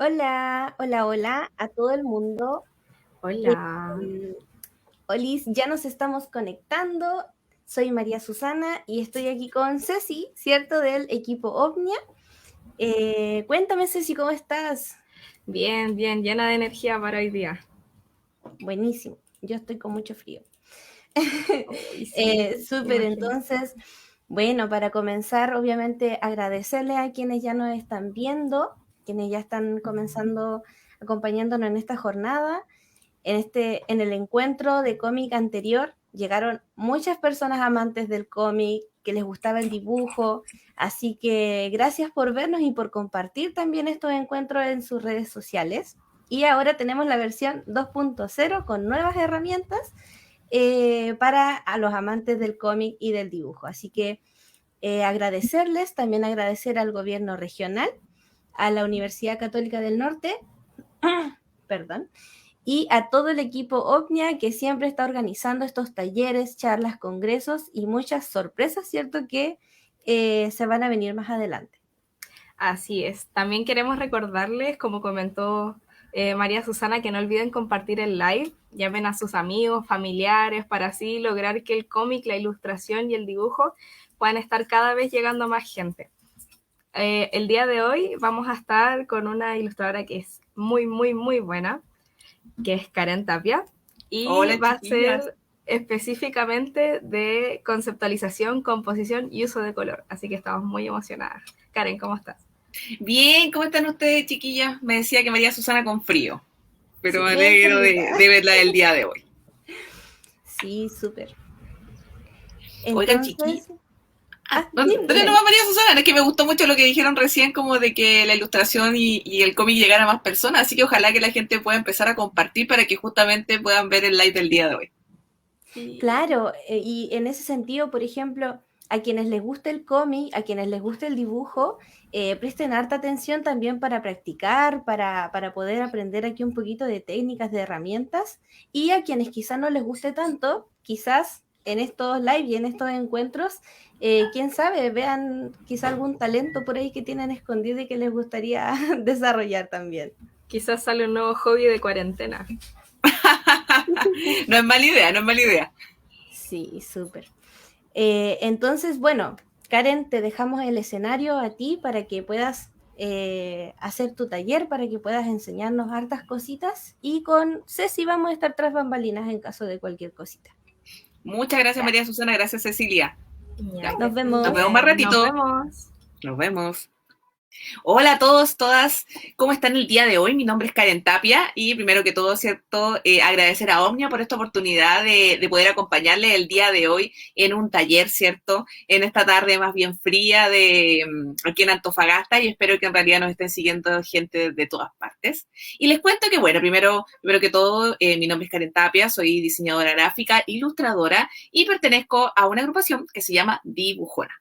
Hola, hola, hola a todo el mundo. Eh, Hola. Olis, ya nos estamos conectando. Soy María Susana y estoy aquí con Ceci, ¿cierto? Del equipo OVNIA. Cuéntame, Ceci, ¿cómo estás? Bien, bien, llena de energía para hoy día. Buenísimo. Yo estoy con mucho frío. Uy, sí, me Súper, imagino. entonces, bueno, para comenzar, obviamente agradecerles a quienes ya nos están viendo, quienes ya están comenzando acompañándonos en esta jornada. En el encuentro de cómic anterior llegaron muchas personas amantes del cómic, que les gustaba el dibujo, así que gracias por vernos y por compartir también estos encuentros en sus redes sociales. Y ahora tenemos la versión 2.0 con nuevas herramientas para a los amantes del cómic y del dibujo. Así que agradecerles, también agradecer al gobierno regional, a la Universidad Católica del Norte, perdón, y a todo el equipo OVNIA que siempre está organizando estos talleres, charlas, congresos y muchas sorpresas, ¿cierto? Que se van a venir más adelante. Así es. También queremos recordarles, como comentó María Susana, que no olviden compartir el live. Llamen a sus amigos, familiares, para así lograr que el cómic, la ilustración y el dibujo puedan estar cada vez llegando a más gente. El día de hoy vamos a estar con una ilustradora que es muy, muy, muy buena, que es Karen Tapia, y Hola, va a chiquillas. ser específicamente de conceptualización, composición y uso de color. Así que estamos muy emocionadas. Karen, ¿cómo estás? Bien, ¿cómo están ustedes, chiquillas? Me decía que María Susana con frío, pero Sí, me bien, alegro Camila. de verla el día de hoy. Sí, súper. Oigan, chiquillas. Entonces, ¿Dónde no dime. va María Susana? Es que me gustó mucho lo que dijeron recién, como de que la ilustración y el cómic llegara a más personas, así que ojalá que la gente pueda empezar a compartir para que justamente puedan ver el live del día de hoy. Sí. Claro, y en ese sentido, por ejemplo, a quienes les gusta el cómic, a quienes les gusta el dibujo, presten harta atención también para practicar, para poder aprender aquí un poquito de técnicas, de herramientas, y a quienes quizás no les guste tanto, quizás en estos live y en estos encuentros, quién sabe, vean quizá algún talento por ahí que tienen escondido y que les gustaría desarrollar también. Quizás sale un nuevo hobby de cuarentena. No es mala idea, no es mala idea. Sí, súper. Entonces, bueno, Karen, te dejamos el escenario a ti para que puedas hacer tu taller, para que puedas enseñarnos hartas cositas y con Ceci vamos a estar tras bambalinas en caso de cualquier cosita. Muchas gracias, Ya, María Susana. Gracias, Cecilia. Ya Ya, que nos estés nos vemos. vemos más bien. Nos ratito. vemos. Nos vemos. Hola a todos, todas, ¿cómo están el día de hoy? Mi nombre es Karen Tapia y primero que todo, ¿cierto? Agradecer a Omnia por esta oportunidad de poder acompañarles el día de hoy en un taller, ¿cierto? En esta tarde más bien fría aquí en Antofagasta y espero que en realidad nos estén siguiendo gente de todas partes. Y les cuento que, bueno, primero que todo, mi nombre es Karen Tapia, soy diseñadora gráfica, ilustradora y pertenezco a una agrupación que se llama Dibujona.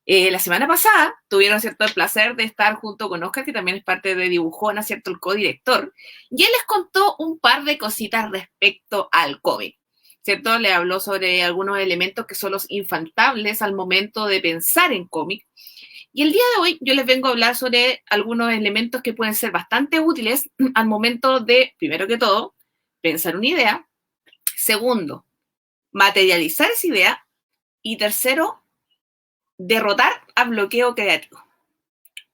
La semana pasada tuvieron cierto el placer de estar junto con Oscar, que también es parte de Dibujona, cierto el codirector, y él les contó un par de cositas respecto al cómic. ¿Cierto? Le habló sobre algunos elementos que son los infaltables al momento de pensar en cómic. Y el día de hoy yo les vengo a hablar sobre algunos elementos que pueden ser bastante útiles al momento de, primero que todo, pensar una idea. Segundo, materializar esa idea. Y tercero, derrotar a bloqueo creativo.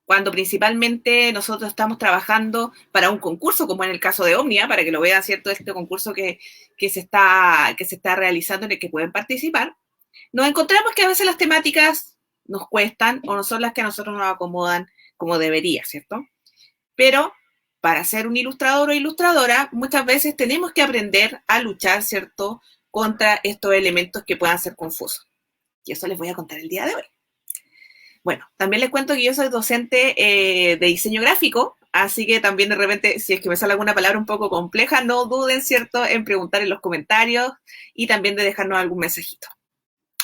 Cuando principalmente nosotros estamos trabajando para un concurso, como en el caso de Omnia, para que lo vean, ¿cierto? Este concurso que se está realizando en el que pueden participar, nos encontramos que a veces las temáticas nos cuestan o no son las que a nosotros nos acomodan como debería, ¿cierto? Pero para ser un ilustrador o ilustradora, muchas veces tenemos que aprender a luchar, ¿cierto?, contra estos elementos que puedan ser confusos. Y eso les voy a contar el día de hoy. Bueno, también les cuento que yo soy docente de diseño gráfico, así que también de repente, si es que me sale alguna palabra un poco compleja, no duden, ¿cierto?, en preguntar en los comentarios y también de dejarnos algún mensajito.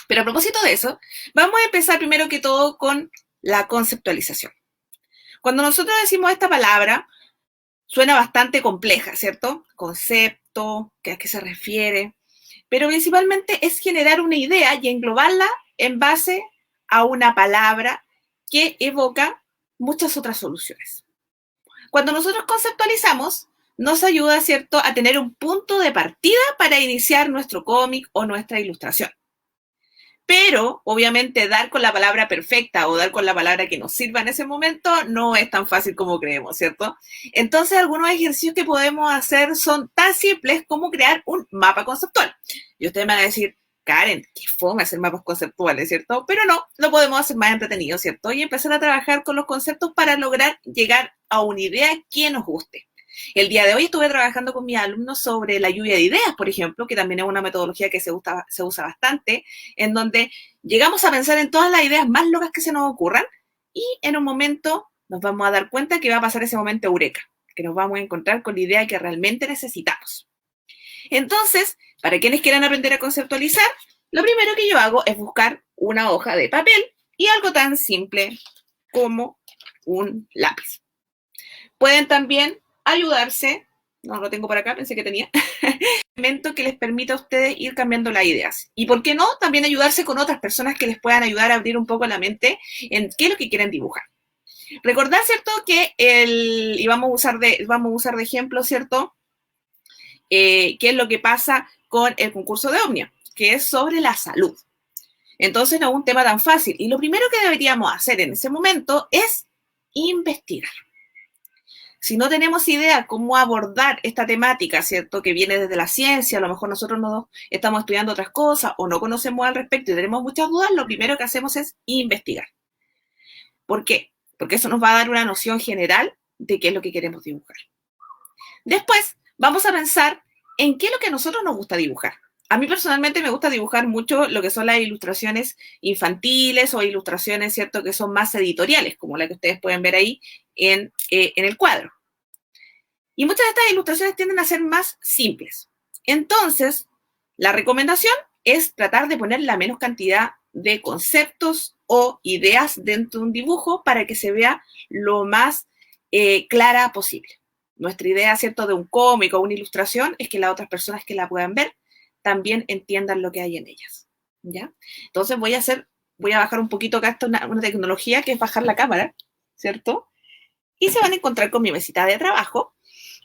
Pero a propósito de eso, vamos a empezar primero que todo con la conceptualización. Cuando nosotros decimos esta palabra, suena bastante compleja, ¿cierto? Concepto, ¿a qué se refiere? Pero principalmente es generar una idea y englobarla en base a una palabra que evoca muchas otras soluciones. Cuando nosotros conceptualizamos, nos ayuda, ¿cierto?, a tener un punto de partida para iniciar nuestro cómic o nuestra ilustración. Pero, obviamente, dar con la palabra perfecta o dar con la palabra que nos sirva en ese momento no es tan fácil como creemos, ¿cierto? Entonces, algunos ejercicios que podemos hacer son tan simples como crear un mapa conceptual. Y ustedes me van a decir, Karen, qué fome hacer mapas conceptuales, ¿cierto? Pero no, lo podemos hacer más entretenido, ¿cierto? Y empezar a trabajar con los conceptos para lograr llegar a una idea que nos guste. El día de hoy estuve trabajando con mis alumnos sobre la lluvia de ideas, por ejemplo, que también es una metodología que se usa bastante, en donde llegamos a pensar en todas las ideas más locas que se nos ocurran y en un momento nos vamos a dar cuenta que va a pasar ese momento eureka, que nos vamos a encontrar con la idea que realmente necesitamos. Entonces, para quienes quieran aprender a conceptualizar, lo primero que yo hago es buscar una hoja de papel y algo tan simple como un lápiz. Pueden también ayudarse, no lo tengo por acá, pensé que tenía, un elemento que les permita a ustedes ir cambiando las ideas. Y por qué no, también ayudarse con otras personas que les puedan ayudar a abrir un poco la mente en qué es lo que quieren dibujar. Recordar, ¿cierto?, que y vamos a usar de ejemplo, ¿cierto?, qué es lo que pasa con el concurso de Omnia, que es sobre la salud. Entonces no es un tema tan fácil. Y lo primero que deberíamos hacer en ese momento es investigar. Si no tenemos idea cómo abordar esta temática, ¿cierto?, que viene desde la ciencia, a lo mejor nosotros no estamos estudiando otras cosas o no conocemos al respecto y tenemos muchas dudas, lo primero que hacemos es investigar. ¿Por qué? Porque eso nos va a dar una noción general de qué es lo que queremos dibujar. Después, vamos a pensar en qué es lo que a nosotros nos gusta dibujar. A mí personalmente me gusta dibujar mucho lo que son las ilustraciones infantiles o ilustraciones, ¿cierto?, que son más editoriales, como la que ustedes pueden ver ahí en el cuadro. Y muchas de estas ilustraciones tienden a ser más simples. Entonces, la recomendación es tratar de poner la menos cantidad de conceptos o ideas dentro de un dibujo para que se vea lo más clara posible. Nuestra idea, ¿cierto?, de un cómic o una ilustración es que las otras personas que la puedan ver también entiendan lo que hay en ellas, ¿ya? Entonces voy a bajar un poquito acá una tecnología que es bajar la cámara, ¿cierto? Y se van a encontrar con mi mesita de trabajo.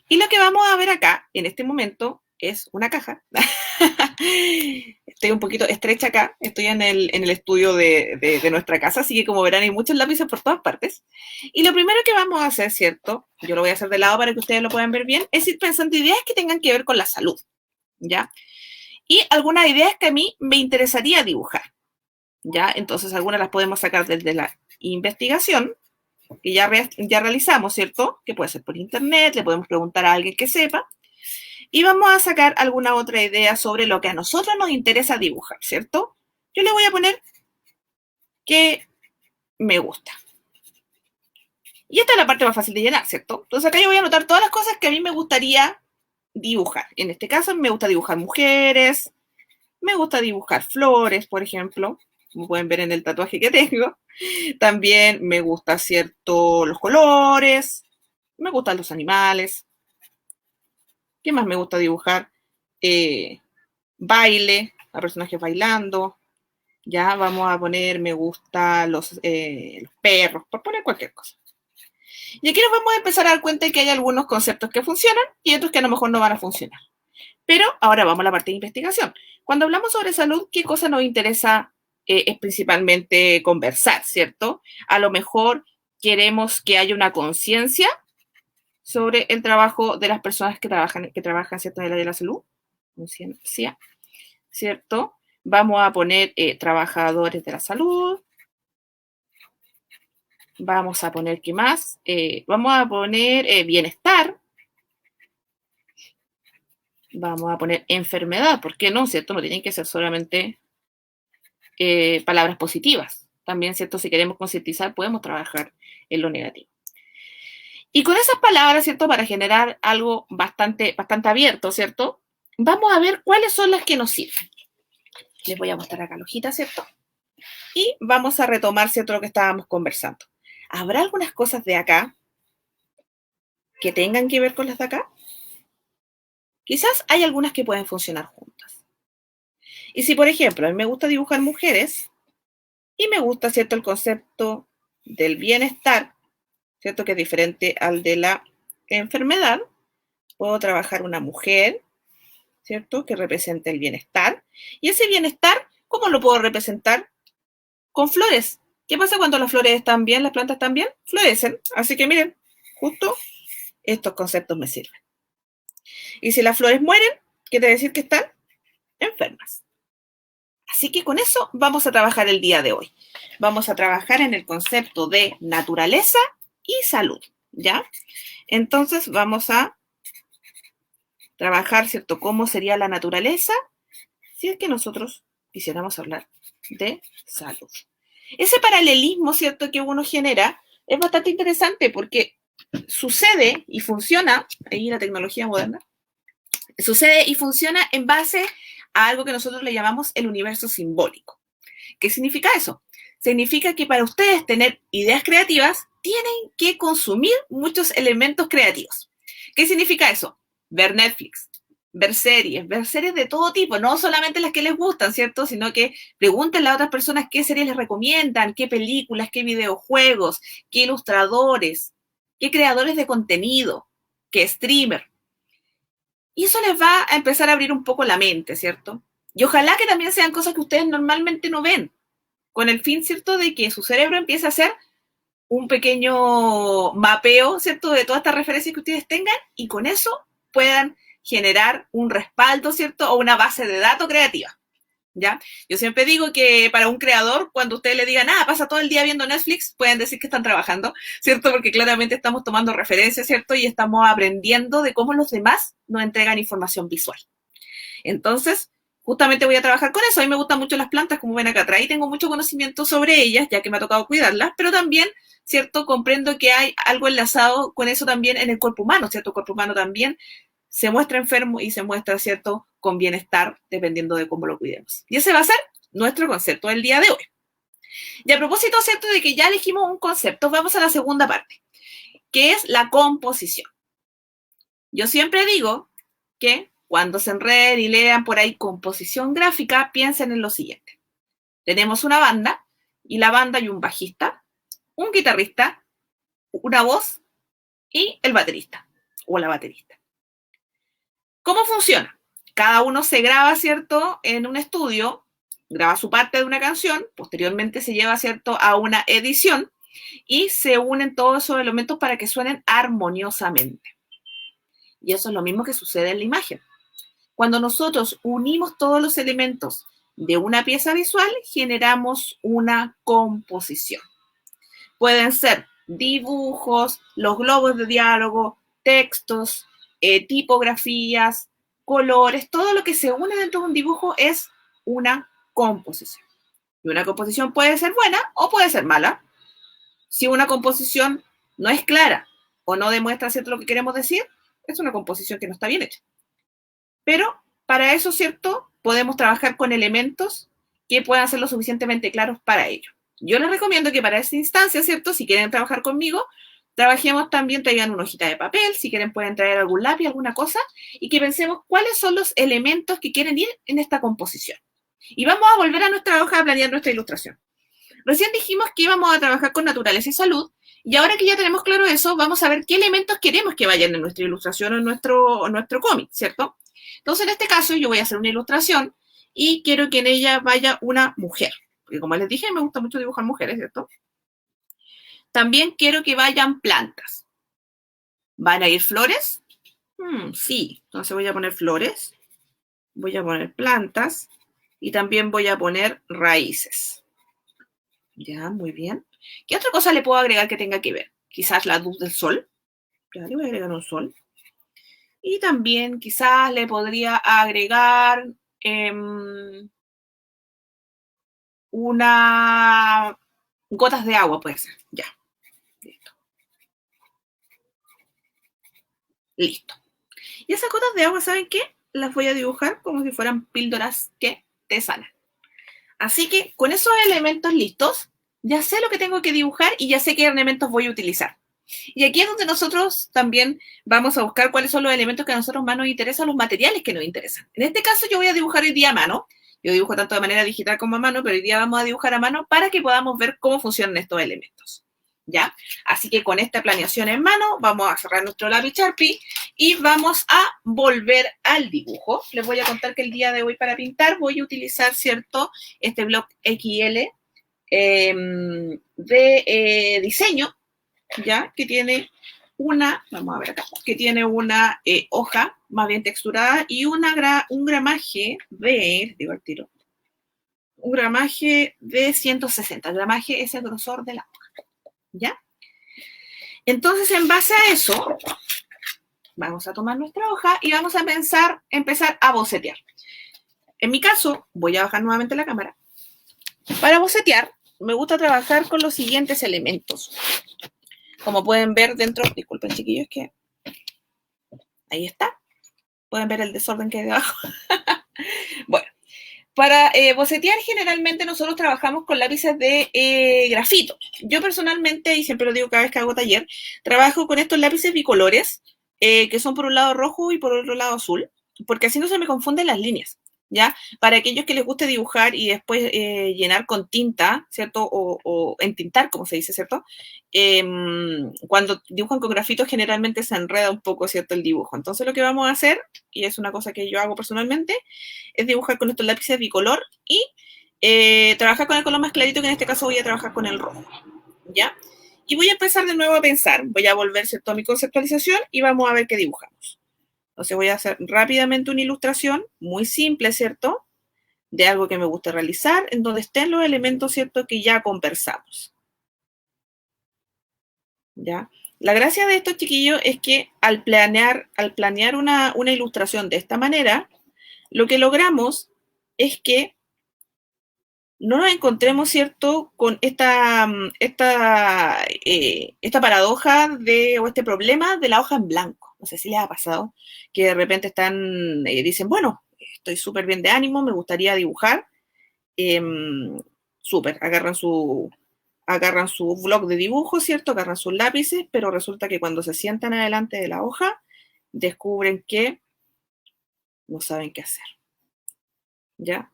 Y lo que vamos a ver acá, en este momento, es una caja. Estoy un poquito estrecha acá, estoy en el estudio de nuestra casa, así que como verán hay muchos lápices por todas partes. Y lo primero que vamos a hacer, ¿cierto? Yo lo voy a hacer de lado para que ustedes lo puedan ver bien, es ir pensando ideas que tengan que ver con la salud, ¿ya? Y algunas ideas que a mí me interesaría dibujar, ¿ya? Entonces algunas las podemos sacar desde la investigación, que ya realizamos, ¿cierto? Que puede ser por internet, le podemos preguntar a alguien que sepa. Y vamos a sacar alguna otra idea sobre lo que a nosotros nos interesa dibujar, ¿cierto? Yo le voy a poner que me gusta. Y esta es la parte más fácil de llenar, ¿cierto? Entonces acá yo voy a anotar todas las cosas que a mí me gustaría dibujar. En este caso me gusta dibujar mujeres, me gusta dibujar flores, por ejemplo, como pueden ver en el tatuaje que tengo. También me gusta, ¿cierto?, los colores, me gustan los animales. ¿Qué más me gusta dibujar? Baile, a personajes bailando. Ya vamos a poner, me gusta los perros, por poner cualquier cosa. Y aquí nos vamos a empezar a dar cuenta de que hay algunos conceptos que funcionan y otros que a lo mejor no van a funcionar. Pero ahora vamos a la parte de investigación. Cuando hablamos sobre salud, ¿qué cosa nos interesa? Es principalmente conversar, ¿cierto? A lo mejor queremos que haya una conciencia sobre el trabajo de las personas que trabajan, ¿cierto?, en el área de la salud. Conciencia, ¿cierto? Vamos a poner trabajadores de la salud. Vamos a poner, ¿qué más? Vamos a poner bienestar. Vamos a poner enfermedad. ¿Por qué no? ¿Cierto? No tienen que ser solamente palabras positivas. También, ¿cierto? Si queremos concientizar, podemos trabajar en lo negativo. Y con esas palabras, ¿cierto?, para generar algo bastante abierto, ¿cierto?, vamos a ver cuáles son las que nos sirven. Les voy a mostrar acá la hojita, ¿cierto? Y vamos a retomar, ¿cierto?, lo que estábamos conversando. ¿Habrá algunas cosas de acá que tengan que ver con las de acá? Quizás hay algunas que pueden funcionar juntas. Y si, por ejemplo, a mí me gusta dibujar mujeres y me gusta, ¿cierto?, el concepto del bienestar, ¿cierto?, que es diferente al de la enfermedad. Puedo trabajar una mujer, ¿cierto? Que represente el bienestar. Y ese bienestar, ¿cómo lo puedo representar? Con flores. ¿Qué pasa cuando las flores están bien, las plantas están bien? Florecen. Así que miren, justo estos conceptos me sirven. Y si las flores mueren, quiere decir que están enfermas. Así que con eso vamos a trabajar el día de hoy. Vamos a trabajar en el concepto de naturaleza y salud, ¿ya? Entonces vamos a trabajar, ¿cierto? ¿Cómo sería la naturaleza si es que nosotros quisiéramos hablar de salud? Ese paralelismo, ¿cierto?, que uno genera es bastante interesante porque sucede y funciona, ahí la tecnología moderna, sucede y funciona en base a algo que nosotros le llamamos el universo simbólico. ¿Qué significa eso? Significa que para ustedes tener ideas creativas tienen que consumir muchos elementos creativos. ¿Qué significa eso? Ver Netflix, ver series de todo tipo, no solamente las que les gustan, ¿cierto? Sino que pregúntenle a otras personas qué series les recomiendan, qué películas, qué videojuegos, qué ilustradores, qué creadores de contenido, qué streamer. Y eso les va a empezar a abrir un poco la mente, ¿cierto? Y ojalá que también sean cosas que ustedes normalmente no ven, con el fin, ¿cierto?, de que su cerebro empiece a hacer un pequeño mapeo, ¿cierto?, de todas estas referencias que ustedes tengan y con eso puedan generar un respaldo, ¿cierto?, o una base de datos creativa, ¿ya? Yo siempre digo que para un creador, cuando ustedes le digan, pasa todo el día viendo Netflix, pueden decir que están trabajando, ¿cierto? Porque claramente estamos tomando referencias, ¿cierto? Y estamos aprendiendo de cómo los demás nos entregan información visual. Entonces, justamente voy a trabajar con eso. A mí me gustan mucho las plantas, como ven acá atrás, y tengo mucho conocimiento sobre ellas, ya que me ha tocado cuidarlas, pero también, ¿cierto?, comprendo que hay algo enlazado con eso también en el cuerpo humano, ¿cierto? El cuerpo humano también se muestra enfermo y se muestra, ¿cierto?, con bienestar, dependiendo de cómo lo cuidemos. Y ese va a ser nuestro concepto del día de hoy. Y a propósito, ¿cierto?, de que ya elegimos un concepto, vamos a la segunda parte, que es la composición. Yo siempre digo que cuando se enreden y lean por ahí composición gráfica, piensen en lo siguiente. Tenemos una banda, y la banda hay un bajista, un guitarrista, una voz y el baterista o la baterista. ¿Cómo funciona? Cada uno se graba, ¿cierto?, en un estudio, graba su parte de una canción, posteriormente se lleva, ¿cierto?, a una edición y se unen todos esos elementos para que suenen armoniosamente. Y eso es lo mismo que sucede en la imagen. Cuando nosotros unimos todos los elementos de una pieza visual, generamos una composición. Pueden ser dibujos, los globos de diálogo, textos, tipografías, colores, todo lo que se une dentro de un dibujo es una composición. Y una composición puede ser buena o puede ser mala. Si una composición no es clara o no demuestra, ¿cierto?, lo que queremos decir, es una composición que no está bien hecha. Pero para eso, ¿cierto?, podemos trabajar con elementos que puedan ser lo suficientemente claros para ello. Yo les recomiendo que para esta instancia, ¿cierto?, si quieren trabajar conmigo, trabajemos también, traigan una hojita de papel, si quieren pueden traer algún lápiz, alguna cosa, y que pensemos cuáles son los elementos que quieren ir en esta composición. Y vamos a volver a nuestra hoja a planear nuestra ilustración. Recién dijimos que íbamos a trabajar con naturaleza y salud, y ahora que ya tenemos claro eso, vamos a ver qué elementos queremos que vayan en nuestra ilustración o en nuestro cómic, ¿cierto? Entonces, en este caso, yo voy a hacer una ilustración y quiero que en ella vaya una mujer. Porque como les dije, me gusta mucho dibujar mujeres, ¿cierto? También quiero que vayan plantas. ¿Van a ir flores? Sí, entonces voy a poner flores. Voy a poner plantas. Y también voy a poner raíces. Ya, muy bien. ¿Qué otra cosa le puedo agregar que tenga que ver? Quizás la luz del sol. Ya, le voy a agregar un sol. Y también quizás le podría agregar una gotas de agua, puede ser. Ya. Listo. Y esas gotas de agua, ¿saben qué? Las voy a dibujar como si fueran píldoras que te sanan. Así que con esos elementos listos, ya sé lo que tengo que dibujar y ya sé qué elementos voy a utilizar. Y aquí es donde nosotros también vamos a buscar cuáles son los elementos que a nosotros más nos interesan, los materiales que nos interesan. En este caso yo voy a dibujar hoy día a mano. Yo dibujo tanto de manera digital como a mano, pero hoy día vamos a dibujar a mano para que podamos ver cómo funcionan estos elementos. ¿Ya? Así Así que con esta planeación en mano, vamos a cerrar nuestro lápiz Sharpie y vamos a volver al dibujo. Les voy a contar que el día de hoy para pintar voy a utilizar, ¿cierto?, este bloc XL de diseño, ¿ya? Que tiene una, vamos a ver acá, que tiene una hoja más bien texturada y un gramaje de, les digo al tiro, un gramaje de 160. El gramaje es el grosor de la hoja, ¿ya? Entonces, en base a eso, vamos a tomar nuestra hoja y vamos a empezar a bocetear. En mi caso, voy a bajar nuevamente la cámara. Para bocetear, me gusta trabajar con los siguientes elementos. Como pueden ver dentro, disculpen chiquillos, que ahí está. Pueden ver el desorden que hay debajo. Bueno, para bocetear generalmente nosotros trabajamos con lápices de grafito. Yo personalmente, y siempre lo digo cada vez que hago taller, trabajo con estos lápices bicolores, que son por un lado rojo y por otro lado azul, porque así no se me confunden las líneas, ¿ya? Para aquellos que les guste dibujar y después llenar con tinta, ¿cierto? O entintar, como se dice, ¿cierto? Cuando dibujan con grafito generalmente se enreda un poco, ¿cierto?, el dibujo. Entonces lo que vamos a hacer, y es una cosa que yo hago personalmente, es dibujar con estos lápices bicolor y trabajar con el color más clarito, que en este caso voy a trabajar con el rojo, ¿ya? Y voy a empezar de nuevo a pensar, voy a volver, ¿cierto?, a mi conceptualización y vamos a ver qué dibujamos. Entonces voy a hacer rápidamente una ilustración muy simple, ¿cierto?, de algo que me gusta realizar, en donde estén los elementos, ¿cierto?, que ya conversamos. ¿Ya? La gracia de estos chiquillos es que al planear una ilustración de esta manera, lo que logramos es que no nos encontremos, ¿cierto?, con esta paradoja o este problema de la hoja en blanco. No sé si les ha pasado que de repente dicen, bueno, estoy súper bien de ánimo, me gustaría dibujar. Súper, agarran su bloc de dibujo, ¿cierto? Agarran sus lápices, pero resulta que cuando se sientan adelante de la hoja, descubren que no saben qué hacer, ¿ya?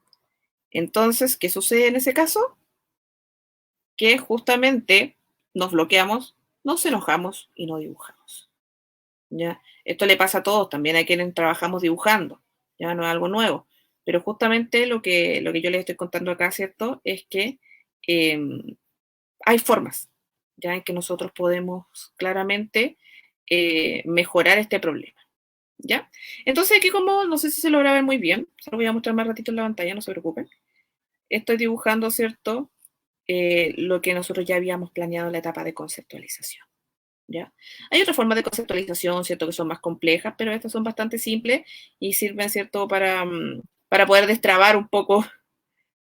Entonces, ¿qué sucede en ese caso? Que justamente nos bloqueamos, nos enojamos y no dibujamos, ¿ya? Esto le pasa a todos, también a quienes trabajamos dibujando, ya no es algo nuevo, pero justamente lo que yo les estoy contando acá, ¿cierto?, es que hay formas, ya, en que nosotros podemos claramente mejorar este problema, ¿ya? Entonces aquí, como no sé si se logra ver muy bien, se lo voy a mostrar más ratito en la pantalla, no se preocupen. Estoy dibujando, ¿cierto?, lo que nosotros ya habíamos planeado en la etapa de conceptualización, ¿ya? Hay otras formas de conceptualización, ¿cierto?, que son más complejas, pero estas son bastante simples y sirven, ¿cierto?, para poder destrabar un poco,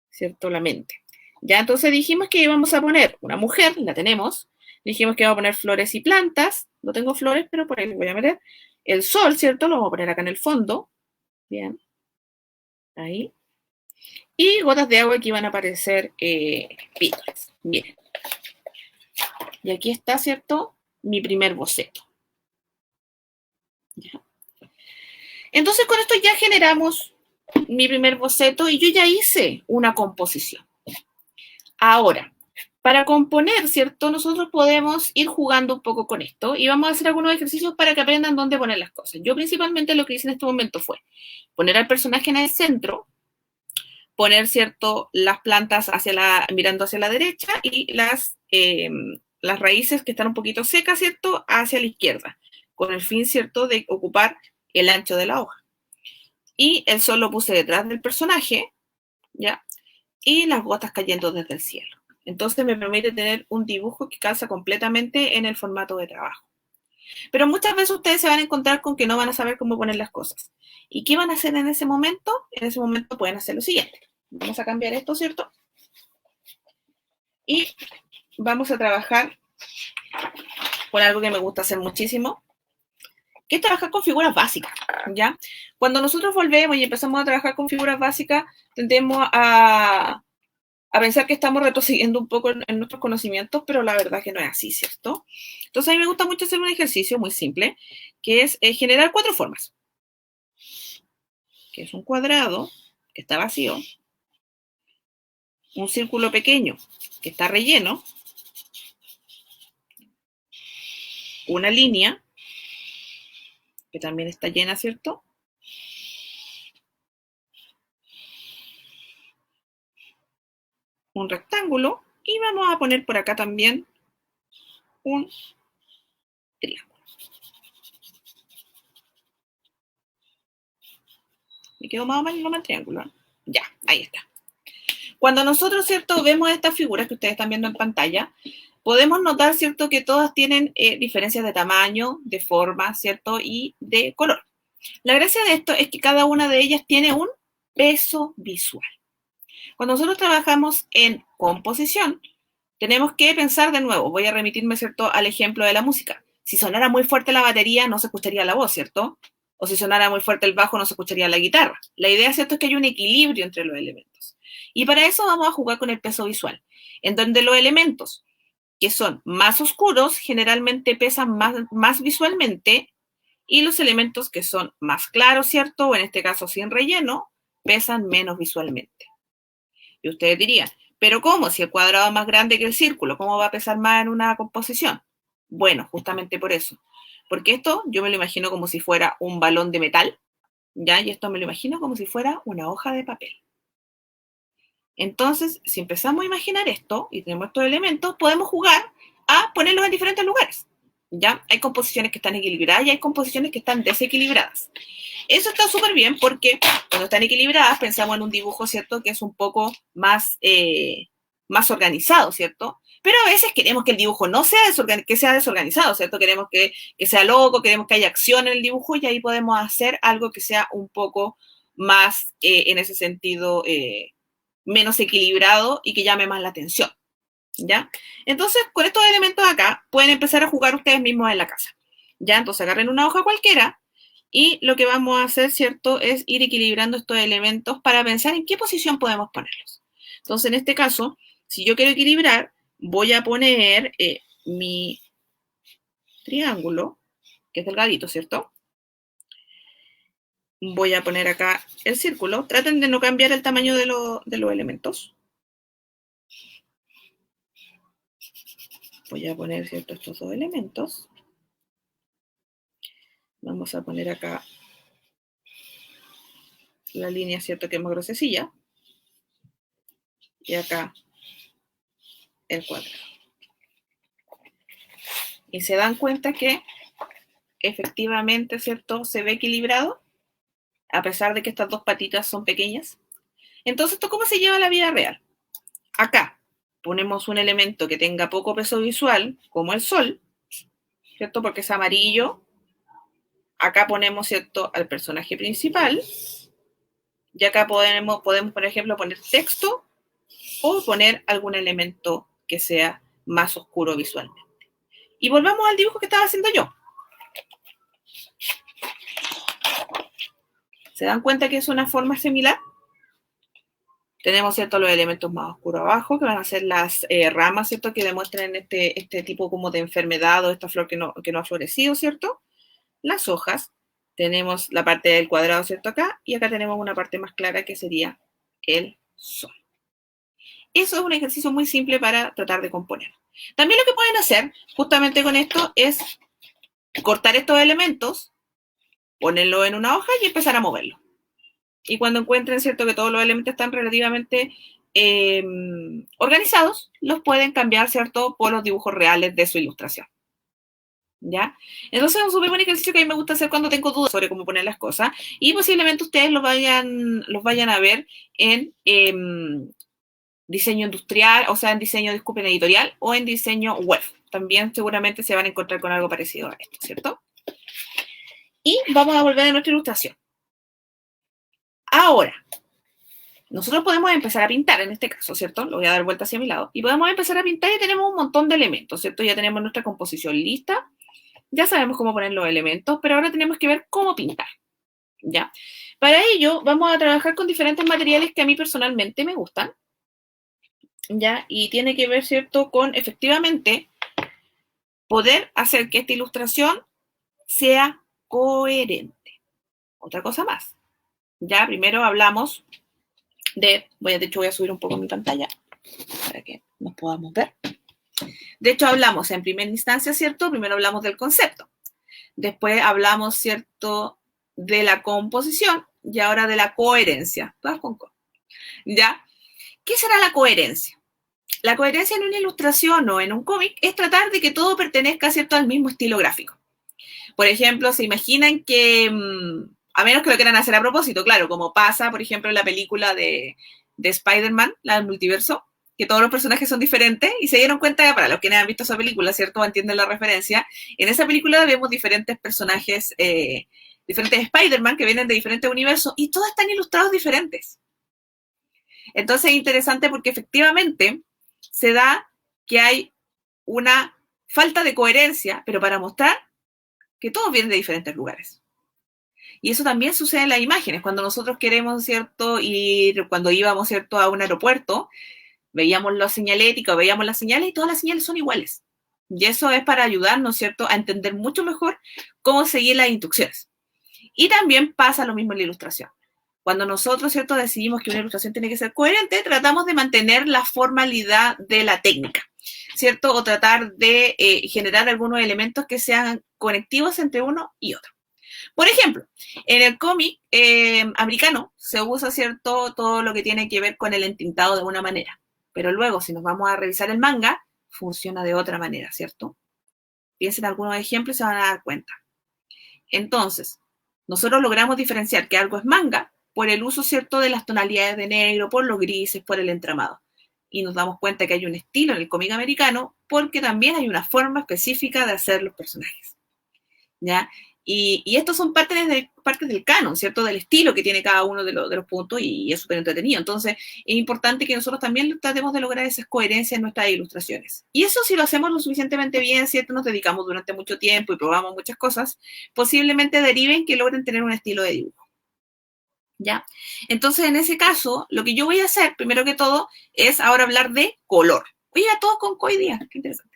¿cierto?, la mente. Ya, entonces dijimos que íbamos a poner una mujer, la tenemos. Dijimos que íbamos a poner flores y plantas. No tengo flores, pero por ahí les voy a meter. El sol, ¿cierto? Lo vamos a poner acá en el fondo. Bien. Ahí. Y gotas de agua aquí van a aparecer píldoras. Bien. Y aquí está, ¿cierto?, mi primer boceto. ¿Ya? Entonces con esto ya generamos mi primer boceto y yo ya hice una composición. Ahora, para componer, ¿cierto?, nosotros podemos ir jugando un poco con esto y vamos a hacer algunos ejercicios para que aprendan dónde poner las cosas. Yo principalmente lo que hice en este momento fue poner al personaje en el centro, poner, ¿cierto?, las plantas mirando hacia la derecha y las raíces que están un poquito secas, ¿cierto?, hacia la izquierda, con el fin, ¿cierto?, de ocupar el ancho de la hoja. Y el sol lo puse detrás del personaje, ¿ya? Y las gotas cayendo desde el cielo. Entonces me permite tener un dibujo que calza completamente en el formato de trabajo. Pero muchas veces ustedes se van a encontrar con que no van a saber cómo poner las cosas. ¿Y qué van a hacer en ese momento? En ese momento pueden hacer lo siguiente. Vamos a cambiar esto, ¿cierto? Y vamos a trabajar con algo que me gusta hacer muchísimo, que es trabajar con figuras básicas, ¿ya? Cuando nosotros volvemos y empezamos a trabajar con figuras básicas, tendemos a pensar que estamos retrocediendo un poco en nuestros conocimientos, pero la verdad que no es así, ¿cierto? Entonces a mí me gusta mucho hacer un ejercicio muy simple, que es generar 4 formas. Que es un cuadrado, que está vacío, un círculo pequeño, que está relleno, una línea, que también está llena, ¿cierto? Un rectángulo, y vamos a poner por acá también un triángulo. Me quedó más o menos el triángulo, ¿eh? Ya, ahí está. Cuando nosotros, ¿cierto?, vemos estas figuras que ustedes están viendo en pantalla, podemos notar, ¿cierto?, que todas tienen diferencias de tamaño, de forma, ¿cierto?, y de color. La gracia de esto es que cada una de ellas tiene un peso visual. Cuando nosotros trabajamos en composición, tenemos que pensar de nuevo, voy a remitirme, ¿cierto?, al ejemplo de la música. Si sonara muy fuerte la batería, no se escucharía la voz, ¿cierto? O si sonara muy fuerte el bajo, no se escucharía la guitarra. La idea, ¿cierto?, es que haya un equilibrio entre los elementos. Y para eso vamos a jugar con el peso visual, en donde los elementos que son más oscuros generalmente pesan más visualmente, y los elementos que son más claros, ¿cierto?, o en este caso sin relleno, pesan menos visualmente. Y ustedes dirían, ¿pero cómo? Si el cuadrado es más grande que el círculo, ¿cómo va a pesar más en una composición? Bueno, justamente por eso. Porque esto yo me lo imagino como si fuera un balón de metal, ¿ya? Y esto me lo imagino como si fuera una hoja de papel. Entonces, si empezamos a imaginar esto y tenemos estos elementos, podemos jugar a ponerlos en diferentes lugares, ¿ya? Hay composiciones que están equilibradas y hay composiciones que están desequilibradas. Eso está súper bien porque cuando están equilibradas pensamos en un dibujo, ¿cierto?, que es un poco más organizado, ¿cierto? Pero a veces queremos que el dibujo no sea desorganizado, ¿cierto? Queremos que sea loco, queremos que haya acción en el dibujo, y ahí podemos hacer algo que sea un poco más, en ese sentido, menos equilibrado y que llame más la atención, ¿ya? Entonces, con estos elementos acá, pueden empezar a jugar ustedes mismos en la casa, ¿ya? Entonces, agarren una hoja cualquiera y lo que vamos a hacer, ¿cierto?, es ir equilibrando estos elementos para pensar en qué posición podemos ponerlos. Entonces, en este caso, si yo quiero equilibrar, voy a poner mi triángulo, que es delgadito, ¿cierto? Voy a poner acá el círculo. Traten de no cambiar el tamaño de los elementos. Voy a poner, ¿cierto?, estos dos elementos. Vamos a poner acá la línea, ¿cierto?, que es más gruesecilla. Y acá el cuadrado. Y se dan cuenta que efectivamente, ¿cierto?, se ve equilibrado, a pesar de que estas dos patitas son pequeñas. Entonces, ¿esto cómo se lleva a la vida real? Acá ponemos un elemento que tenga poco peso visual, como el sol, ¿cierto?, porque es amarillo. Acá ponemos, ¿cierto?, al personaje principal. Y acá podemos, por ejemplo, poner texto o poner algún elemento que sea más oscuro visualmente. Y volvamos al dibujo que estaba haciendo yo. ¿Se dan cuenta que es una forma similar? Tenemos, ¿cierto?, los elementos más oscuros abajo, que van a ser las ramas, ¿cierto?, que demuestran este tipo como de enfermedad o esta flor que no ha florecido, ¿cierto? Las hojas, tenemos la parte del cuadrado, ¿cierto?, acá, y acá tenemos una parte más clara que sería el sol. Eso es un ejercicio muy simple para tratar de componer. También lo que pueden hacer, justamente con esto, es cortar estos elementos, ponerlo en una hoja y empezar a moverlo. Y cuando encuentren, ¿cierto?, que todos los elementos están relativamente organizados, los pueden cambiar, ¿cierto?, por los dibujos reales de su ilustración, ¿ya? Entonces es un súper buen ejercicio que a mí me gusta hacer cuando tengo dudas sobre cómo poner las cosas, y posiblemente ustedes los vayan a ver en diseño industrial, o sea, en diseño, disculpen, editorial, o en diseño web. También seguramente se van a encontrar con algo parecido a esto, ¿cierto? Y vamos a volver a nuestra ilustración. Ahora, nosotros podemos empezar a pintar en este caso, ¿cierto? Lo voy a dar vuelta hacia mi lado. Y podemos empezar a pintar y tenemos un montón de elementos, ¿cierto? Ya tenemos nuestra composición lista. Ya sabemos cómo poner los elementos, pero ahora tenemos que ver cómo pintar, ¿ya? Para ello, vamos a trabajar con diferentes materiales que a mí personalmente me gustan, ¿ya? Y tiene que ver, ¿cierto?, con efectivamente poder hacer que esta ilustración sea coherente. Otra cosa más. Ya, primero hablamos de hecho voy a subir un poco mi pantalla para que nos podamos ver. De hecho, hablamos en primera instancia, ¿cierto? Primero hablamos del concepto. Después hablamos, ¿cierto?, de la composición y ahora de la coherencia. Todas con co. ¿Ya? ¿Qué será la coherencia? La coherencia en una ilustración o en un cómic es tratar de que todo pertenezca, ¿cierto?, al mismo estilo gráfico. Por ejemplo, se imaginan que, a menos que lo quieran hacer a propósito, claro, como pasa, por ejemplo, en la película de Spider-Man, la del multiverso, que todos los personajes son diferentes, y se dieron cuenta, para los que no han visto esa película, ¿cierto?, entienden la referencia, en esa película vemos diferentes personajes, diferentes Spider-Man que vienen de diferentes universos, y todos están ilustrados diferentes. Entonces es interesante porque efectivamente se da que hay una falta de coherencia, pero para mostrar que todos vienen de diferentes lugares. Y eso también sucede en las imágenes. Cuando nosotros queremos, ¿cierto?, ir, cuando íbamos, ¿cierto?, a un aeropuerto, veíamos la señalética, veíamos las señales y todas las señales son iguales. Y eso es para ayudarnos, ¿cierto?, a entender mucho mejor cómo seguir las instrucciones. Y también pasa lo mismo en la ilustración. Cuando nosotros, ¿cierto?, decidimos que una ilustración tiene que ser coherente, tratamos de mantener la formalidad de la técnica, ¿cierto? O tratar de generar algunos elementos que sean conectivos entre uno y otro. Por ejemplo, en el cómic americano se usa, ¿cierto?, todo lo que tiene que ver con el entintado de una manera. Pero luego, si nos vamos a revisar el manga, funciona de otra manera, ¿cierto? Piensen en algunos ejemplos y se van a dar cuenta. Entonces, nosotros logramos diferenciar que algo es manga por el uso, ¿cierto?, de las tonalidades de negro, por los grises, por el entramado. Y nos damos cuenta que hay un estilo en el cómic americano porque también hay una forma específica de hacer los personajes, ¿ya? Y estos son partes del canon, ¿cierto?, del estilo que tiene cada uno de los puntos y es súper entretenido. Entonces, es importante que nosotros también tratemos de lograr esas coherencias en nuestras ilustraciones. Y eso, si lo hacemos lo suficientemente bien, ¿cierto?, nos dedicamos durante mucho tiempo y probamos muchas cosas, posiblemente deriven que logren tener un estilo de dibujo, ¿ya? Entonces, en ese caso, lo que yo voy a hacer, primero que todo, es ahora hablar de color. Oye, a todos con co hoy día, qué interesante.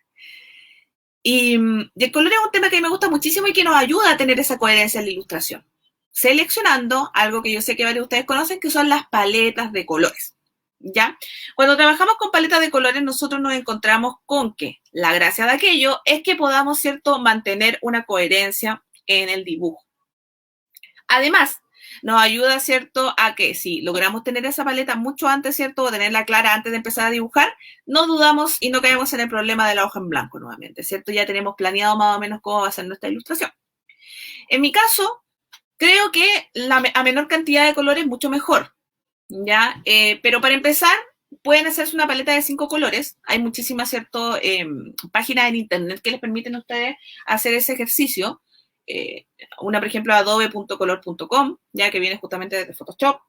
Y el color es un tema que a mí me gusta muchísimo y que nos ayuda a tener esa coherencia en la ilustración. Seleccionando algo que yo sé que varios de ustedes conocen, que son las paletas de colores, ¿ya? Cuando trabajamos con paletas de colores, nosotros nos encontramos con que la gracia de aquello es que podamos, ¿cierto?, mantener una coherencia en el dibujo. Además, nos ayuda, ¿cierto?, a que si logramos tener esa paleta mucho antes, ¿cierto?, o tenerla clara antes de empezar a dibujar, no dudamos y no caemos en el problema de la hoja en blanco nuevamente, ¿cierto? Ya tenemos planeado más o menos cómo va a ser nuestra ilustración. En mi caso, creo que a menor cantidad de colores mucho mejor, ¿ya? Pero para empezar, pueden hacerse una paleta de 5 colores. Hay muchísimas, ¿cierto?, páginas en internet que les permiten a ustedes hacer ese ejercicio. Una, por ejemplo, adobe.color.com, ya que viene justamente desde Photoshop.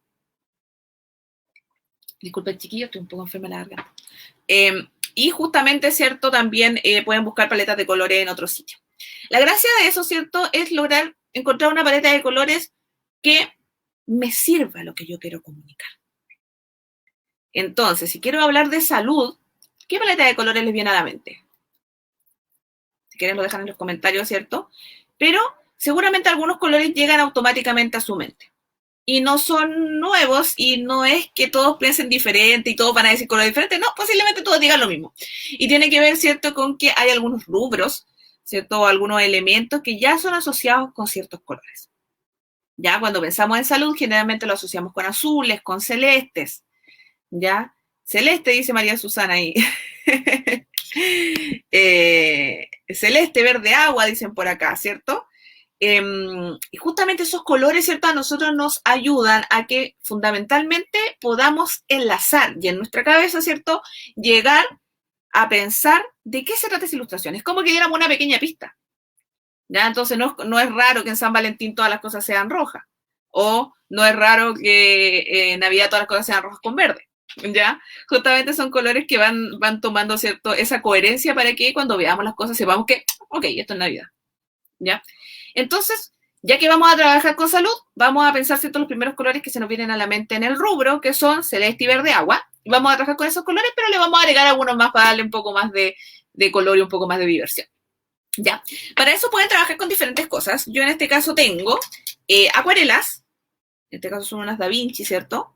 Disculpen, chiquillos, estoy un poco enferma de la garganta. Y justamente, ¿cierto?, también pueden buscar paletas de colores en otros sitios. La gracia de eso, ¿cierto?, es lograr encontrar una paleta de colores que me sirva lo que yo quiero comunicar. Entonces, si quiero hablar de salud, ¿qué paleta de colores les viene a la mente? Si quieren lo dejan en los comentarios, ¿cierto? Pero seguramente algunos colores llegan automáticamente a su mente. Y no son nuevos y no es que todos piensen diferente y todos van a decir colores diferentes. No, posiblemente todos digan lo mismo. Y tiene que ver, ¿cierto?, con que hay algunos rubros, ¿cierto?, algunos elementos que ya son asociados con ciertos colores. Ya cuando pensamos en salud, generalmente lo asociamos con azules, con celestes. ¿Ya? Celeste, dice María Susana ahí. Celeste, verde, agua, dicen por acá, ¿cierto? Y justamente esos colores, ¿cierto?, a nosotros nos ayudan a que fundamentalmente podamos enlazar y en nuestra cabeza, ¿cierto?, llegar a pensar de qué se trata esa ilustración. Es como que diéramos una pequeña pista. ¿Ya? Entonces no es raro que en San Valentín todas las cosas sean rojas. O no es raro que en Navidad todas las cosas sean rojas con verde. ¿Ya? Justamente son colores que van tomando, ¿cierto?, esa coherencia para que cuando veamos las cosas sepamos que, ok, esto es Navidad. ¿Ya? Entonces, ya que vamos a trabajar con salud, vamos a pensar, ¿cierto?, los primeros colores que se nos vienen a la mente en el rubro, que son celeste y verde agua. Y vamos a trabajar con esos colores, pero le vamos a agregar algunos más para darle un poco más de color y un poco más de diversión. ¿Ya? Para eso pueden trabajar con diferentes cosas. Yo en este caso tengo acuarelas. En este caso son unas Da Vinci, ¿cierto?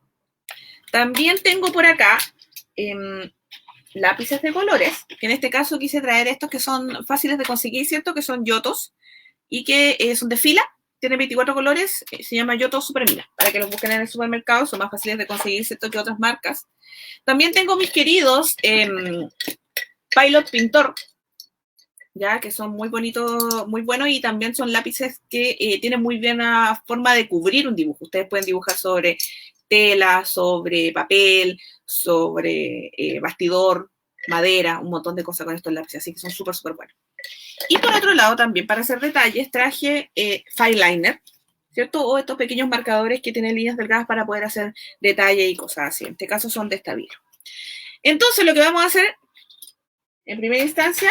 También tengo por acá lápices de colores, que en este caso quise traer estos que son fáciles de conseguir, ¿cierto? Que son Yotos y que son de fila, tienen 24 colores, se llama Yoto Supermila, para que los busquen en el supermercado, son más fáciles de conseguir, ¿cierto? Que otras marcas. También tengo mis queridos Pilot Pintor, ya que son muy bonitos, muy buenos, y también son lápices que tienen muy buena forma de cubrir un dibujo. Ustedes pueden dibujar sobre tela, sobre papel, sobre bastidor, madera, un montón de cosas con estos lápices, así que son súper, súper buenos. Y por otro lado, también para hacer detalles, traje fine liner, ¿cierto? O estos pequeños marcadores que tienen líneas delgadas para poder hacer detalles y cosas así. En este caso son de Stabilo. Entonces, lo que vamos a hacer, en primera instancia,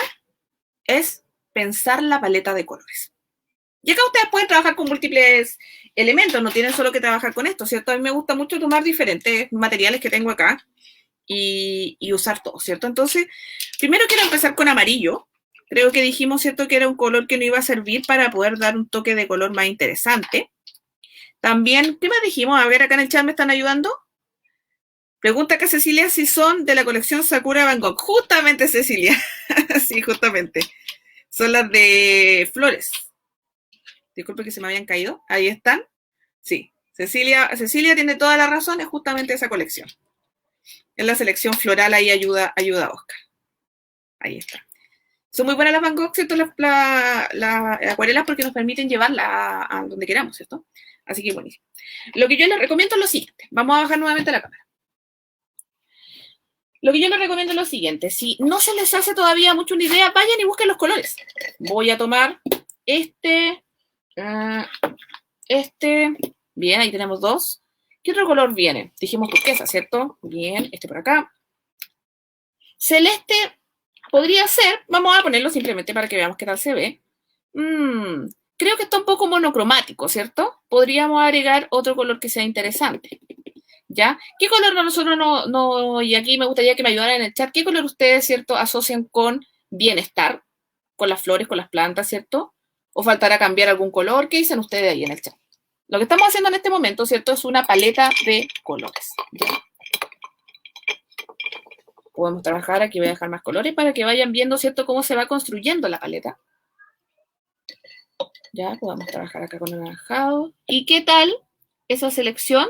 es pensar la paleta de colores. Y acá ustedes pueden trabajar con múltiples elementos, no tienen solo que trabajar con esto, ¿cierto? A mí me gusta mucho tomar diferentes materiales que tengo acá y usar todo, ¿cierto? Entonces, primero quiero empezar con amarillo. Creo que dijimos, ¿cierto?, que era un color que no iba a servir para poder dar un toque de color más interesante. También, ¿qué más dijimos? A ver, acá en el chat me están ayudando. Pregunta acá Cecilia si son de la colección Sakura Van Gogh. Justamente, Cecilia. Sí, justamente. Son las de flores. Disculpe que se me habían caído. Ahí están. Sí. Cecilia tiene toda la razón. Es justamente esa colección. Es la selección floral. Ahí ayuda a Oscar. Ahí está. Son muy buenas las Van Gogh, ¿cierto? Las acuarelas, porque nos permiten llevarla a donde queramos, ¿cierto? Así que buenísimo. Lo que yo les recomiendo es lo siguiente. Vamos a bajar nuevamente la cámara. Lo que yo les recomiendo es lo siguiente. Si no se les hace todavía mucho una idea, vayan y busquen los colores. Voy a tomar este. Bien, ahí tenemos dos. ¿Qué otro color viene? Dijimos turquesa, ¿cierto? Bien, este por acá. Celeste podría ser. Vamos a ponerlo simplemente para que veamos qué tal se ve. Creo que está un poco monocromático, ¿cierto? Podríamos agregar otro color que sea interesante. ¿Ya? ¿Qué color nosotros no, y aquí me gustaría que me ayudaran en el chat, qué color ustedes, ¿cierto?, asocian con bienestar, con las flores, con las plantas, ¿cierto? ¿O faltará cambiar algún color? ¿Qué dicen ustedes ahí en el chat? Lo que estamos haciendo en este momento, ¿cierto?, es una paleta de colores. ¿Ya? Podemos trabajar, aquí voy a dejar más colores para que vayan viendo, ¿cierto?, cómo se va construyendo la paleta. Ya, podemos trabajar acá con anaranjado. ¿Y qué tal esa selección?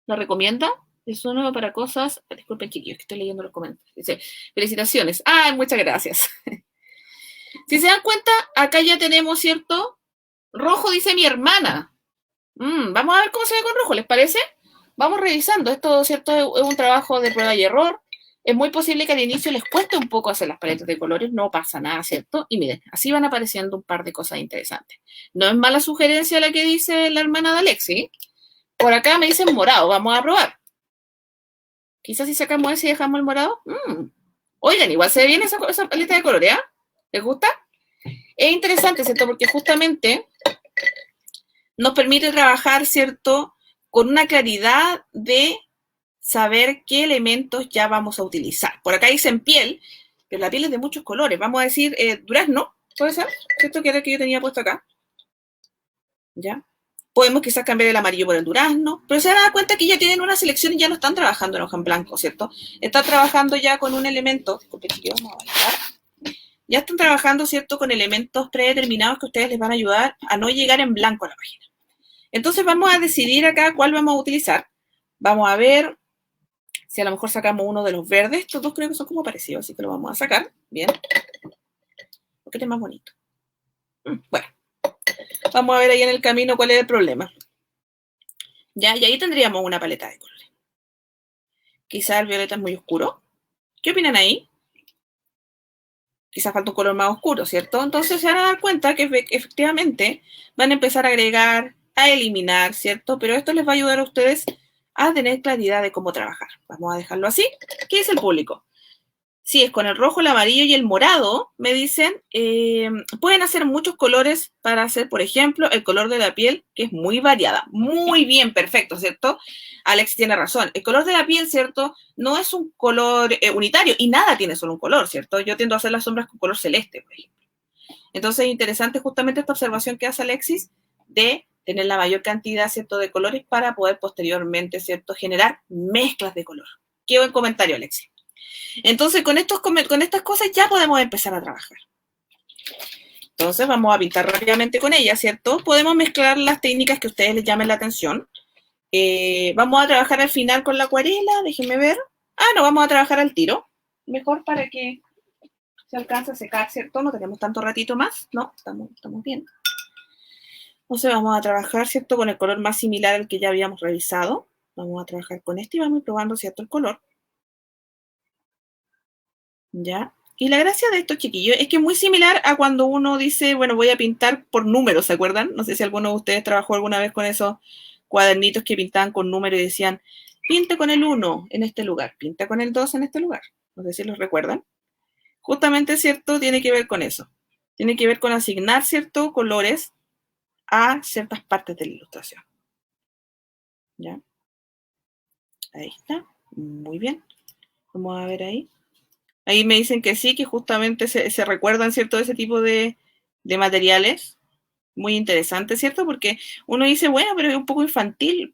¿Lo recomienda? Es uno para cosas. Disculpen, chiquillos, que estoy leyendo los comentarios. Dice, felicitaciones. ¡Ay, muchas gracias! Si se dan cuenta, acá ya tenemos, ¿cierto? Rojo, dice mi hermana. Vamos a ver cómo se ve con rojo, ¿les parece? Vamos revisando. Esto, ¿cierto?, es un trabajo de prueba y error. Es muy posible que al inicio les cueste un poco hacer las paletas de colores. No pasa nada, ¿cierto? Y miren, así van apareciendo un par de cosas interesantes. No es mala sugerencia la que dice la hermana de Alexi. Por acá me dicen morado, vamos a probar. Quizás si sacamos ese y dejamos el morado. Oigan, igual se ve bien esa paleta de colores, ¿eh? ¿Les gusta? Es interesante, ¿cierto? Porque justamente nos permite trabajar, ¿cierto?, con una claridad de saber qué elementos ya vamos a utilizar. Por acá dicen piel, pero la piel es de muchos colores. Vamos a decir durazno, ¿puede ser? ¿Cierto? Que era el que yo tenía puesto acá. ¿Ya? Podemos quizás cambiar el amarillo por el durazno, pero se van a dar cuenta que ya tienen una selección y ya no están trabajando en hoja en blanco, ¿cierto? Están trabajando ya con un elemento, ya están trabajando, ¿cierto?, con elementos predeterminados que ustedes les van a ayudar a no llegar en blanco a la página. Entonces vamos a decidir acá cuál vamos a utilizar. Vamos a ver si a lo mejor sacamos uno de los verdes. Estos dos creo que son como parecidos, así que lo vamos a sacar. Bien. Porque este es más bonito. Bueno. Vamos a ver ahí en el camino cuál es el problema. Ya, y ahí tendríamos una paleta de colores. Quizás el violeta es muy oscuro. ¿Qué opinan ahí? Quizás falta un color más oscuro, ¿cierto? Entonces se van a dar cuenta que efectivamente van a empezar a agregar, a eliminar, ¿cierto? Pero esto les va a ayudar a ustedes a tener claridad de cómo trabajar. Vamos a dejarlo así. ¿Qué dice el público? Si es con el rojo, el amarillo y el morado, me dicen, pueden hacer muchos colores para hacer, por ejemplo, el color de la piel, que es muy variada. Muy bien, perfecto, ¿cierto? Alex tiene razón. El color de la piel, ¿cierto?, no es un color unitario y nada tiene solo un color, ¿cierto? Yo tiendo a hacer las sombras con color celeste, por ejemplo. Entonces es interesante justamente esta observación que hace Alexis de tener la mayor cantidad, ¿cierto?, de colores para poder posteriormente, ¿cierto?, generar mezclas de color. Qué buen comentario, Alexis. Entonces, con estas cosas ya podemos empezar a trabajar. Entonces, vamos a pintar rápidamente con ellas, ¿cierto? Podemos mezclar las técnicas que a ustedes les llamen la atención. Vamos a trabajar al final con la acuarela, déjenme ver. No, vamos a trabajar al tiro. Mejor para que se alcance a secar, ¿cierto? No tenemos tanto ratito más, ¿no? Estamos bien. Entonces vamos a trabajar, ¿cierto? Con el color más similar al que ya habíamos revisado. Vamos a trabajar con este y vamos probando, ¿cierto? El color. ¿Ya? Y la gracia de esto, chiquillos, es que es muy similar a cuando uno dice, bueno, voy a pintar por números, ¿se acuerdan? No sé si alguno de ustedes trabajó alguna vez con esos cuadernitos que pintaban con números y decían, pinta con el 1 en este lugar, pinta con el 2 en este lugar. No sé si los recuerdan. Justamente, ¿cierto? Tiene que ver con eso. Tiene que ver con asignar, ¿cierto? Colores a ciertas partes de la ilustración. ¿Ya? Ahí está. Muy bien. Vamos a ver ahí. Ahí me dicen que sí, que justamente se recuerdan, ¿cierto? Ese tipo de materiales. Muy interesante, ¿cierto? Porque uno dice, bueno, pero es un poco infantil.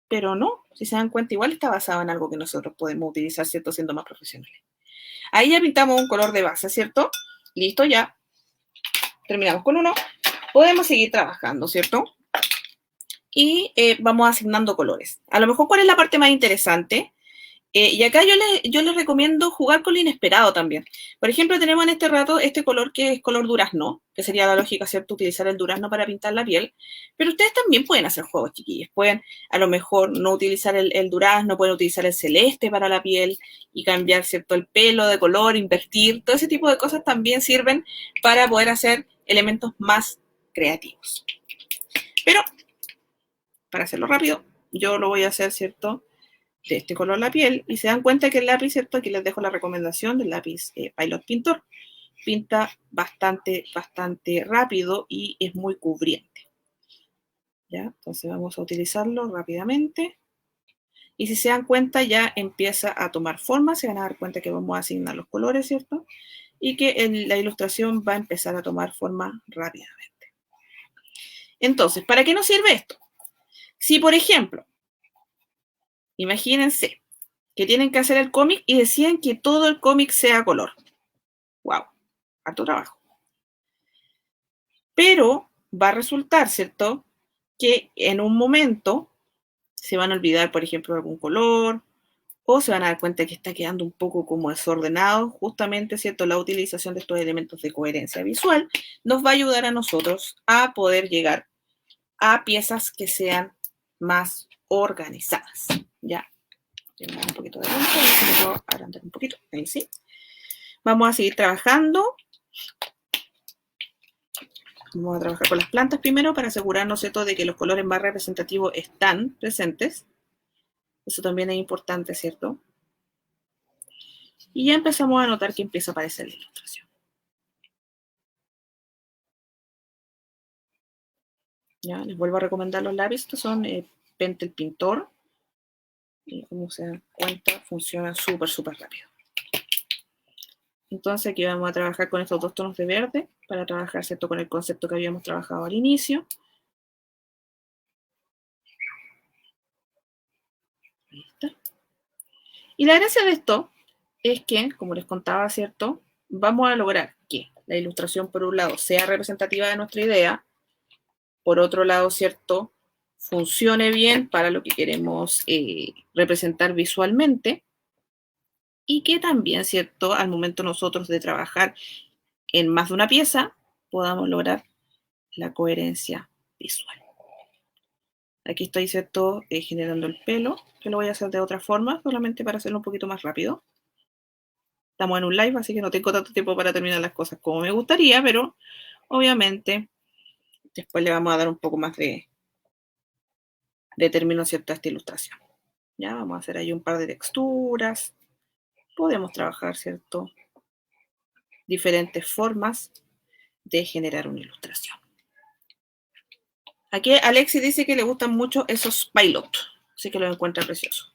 Pero no, si se dan cuenta, igual está basado en algo que nosotros podemos utilizar, ¿cierto? Siendo más profesionales. Ahí ya pintamos un color de base, ¿cierto? Listo, ya. Terminamos con uno. Podemos seguir trabajando, ¿cierto? Y vamos asignando colores. A lo mejor, ¿cuál es la parte más interesante? Y acá yo les recomiendo jugar con lo inesperado también. Por ejemplo, tenemos en este rato este color que es color durazno, que sería la lógica, ¿cierto? Utilizar el durazno para pintar la piel. Pero ustedes también pueden hacer juegos, chiquillos. Pueden, a lo mejor, no utilizar el durazno, pueden utilizar el celeste para la piel y cambiar, ¿cierto? El pelo de color, invertir. Todo ese tipo de cosas también sirven para poder hacer elementos más creativos. Pero, para hacerlo rápido, yo lo voy a hacer, ¿cierto? De este color la piel, y se dan cuenta que el lápiz, ¿cierto? Aquí les dejo la recomendación del lápiz Pilot Pintor. Pinta bastante rápido y es muy cubriente. ¿Ya? Entonces vamos a utilizarlo rápidamente. Y si se dan cuenta, ya empieza a tomar forma. Se van a dar cuenta que vamos a asignar los colores, ¿cierto? Y que la ilustración va a empezar a tomar forma rápidamente. Entonces, ¿para qué nos sirve esto? Si, por ejemplo, imagínense que tienen que hacer el cómic y decían que todo el cómic sea color. ¡Wow! Harto trabajo. Pero va a resultar, ¿cierto? Que en un momento se van a olvidar, por ejemplo, de algún color, o se van a dar cuenta que está quedando un poco como desordenado. Justamente, ¿cierto? La utilización de estos elementos de coherencia visual nos va a ayudar a nosotros a poder llegar a piezas que sean más organizadas. ¿Ya? Tenemos un poquito de luz, voy a agrandar un poquito. Ahí sí. Vamos a seguir trabajando. Vamos a trabajar con las plantas primero para asegurarnos, ¿cierto?, de que los colores más representativos están presentes. Eso también es importante, ¿cierto? Y ya empezamos a notar que empieza a aparecer la ilustración. Ya, les vuelvo a recomendar los lápices, estos son Pentel Pintor. Y como se dan cuenta, funcionan súper rápido. Entonces aquí vamos a trabajar con estos dos tonos de verde para trabajar, ¿cierto?, con el concepto que habíamos trabajado al inicio. Ahí está. Y la gracia de esto es que, como les contaba, ¿cierto?, vamos a lograr que la ilustración, por un lado, sea representativa de nuestra idea, por otro lado, ¿cierto?, funcione bien para lo que queremos representar visualmente, y que también, ¿cierto?, al momento nosotros de trabajar en más de una pieza, podamos lograr la coherencia visual. Aquí estoy, ¿cierto?, generando el pelo, que lo voy a hacer de otra forma, solamente para hacerlo un poquito más rápido. Estamos en un live, así que no tengo tanto tiempo para terminar las cosas como me gustaría, pero obviamente después le vamos a dar un poco más de término, ¿cierto?, a esta ilustración. Ya, vamos a hacer ahí un par de texturas. Podemos trabajar, ¿cierto?, diferentes formas de generar una ilustración. Aquí Alexi dice que le gustan mucho esos pilot, así que los encuentra preciosos.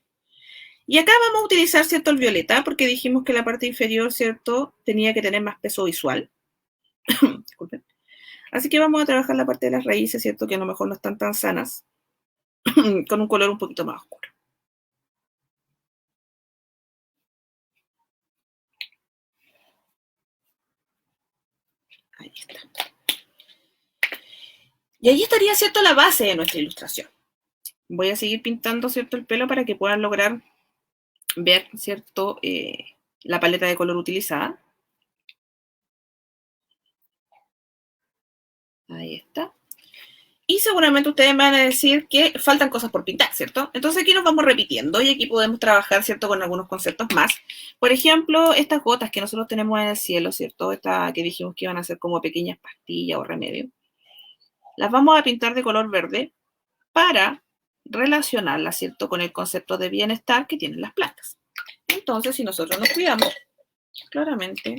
Y acá vamos a utilizar, ¿cierto?, el violeta, porque dijimos que la parte inferior, ¿cierto?, tenía que tener más peso visual. Disculpen. Así que vamos a trabajar la parte de las raíces, ¿cierto?, que a lo mejor no están tan sanas, con un color un poquito más oscuro. Ahí está. Y ahí estaría, ¿cierto?, la base de nuestra ilustración. Voy a seguir pintando, ¿cierto?, el pelo para que puedan lograr ver, ¿cierto?, la paleta de color utilizada. Ahí está. Y seguramente ustedes me van a decir que faltan cosas por pintar, ¿cierto? Entonces aquí nos vamos repitiendo y aquí podemos trabajar, ¿cierto?, con algunos conceptos más. Por ejemplo, estas gotas que nosotros tenemos en el cielo, ¿cierto? Esta que dijimos que iban a ser como pequeñas pastillas o remedios. Las vamos a pintar de color verde para relacionarlas, ¿cierto?, con el concepto de bienestar que tienen las plantas. Entonces, si nosotros nos cuidamos, claramente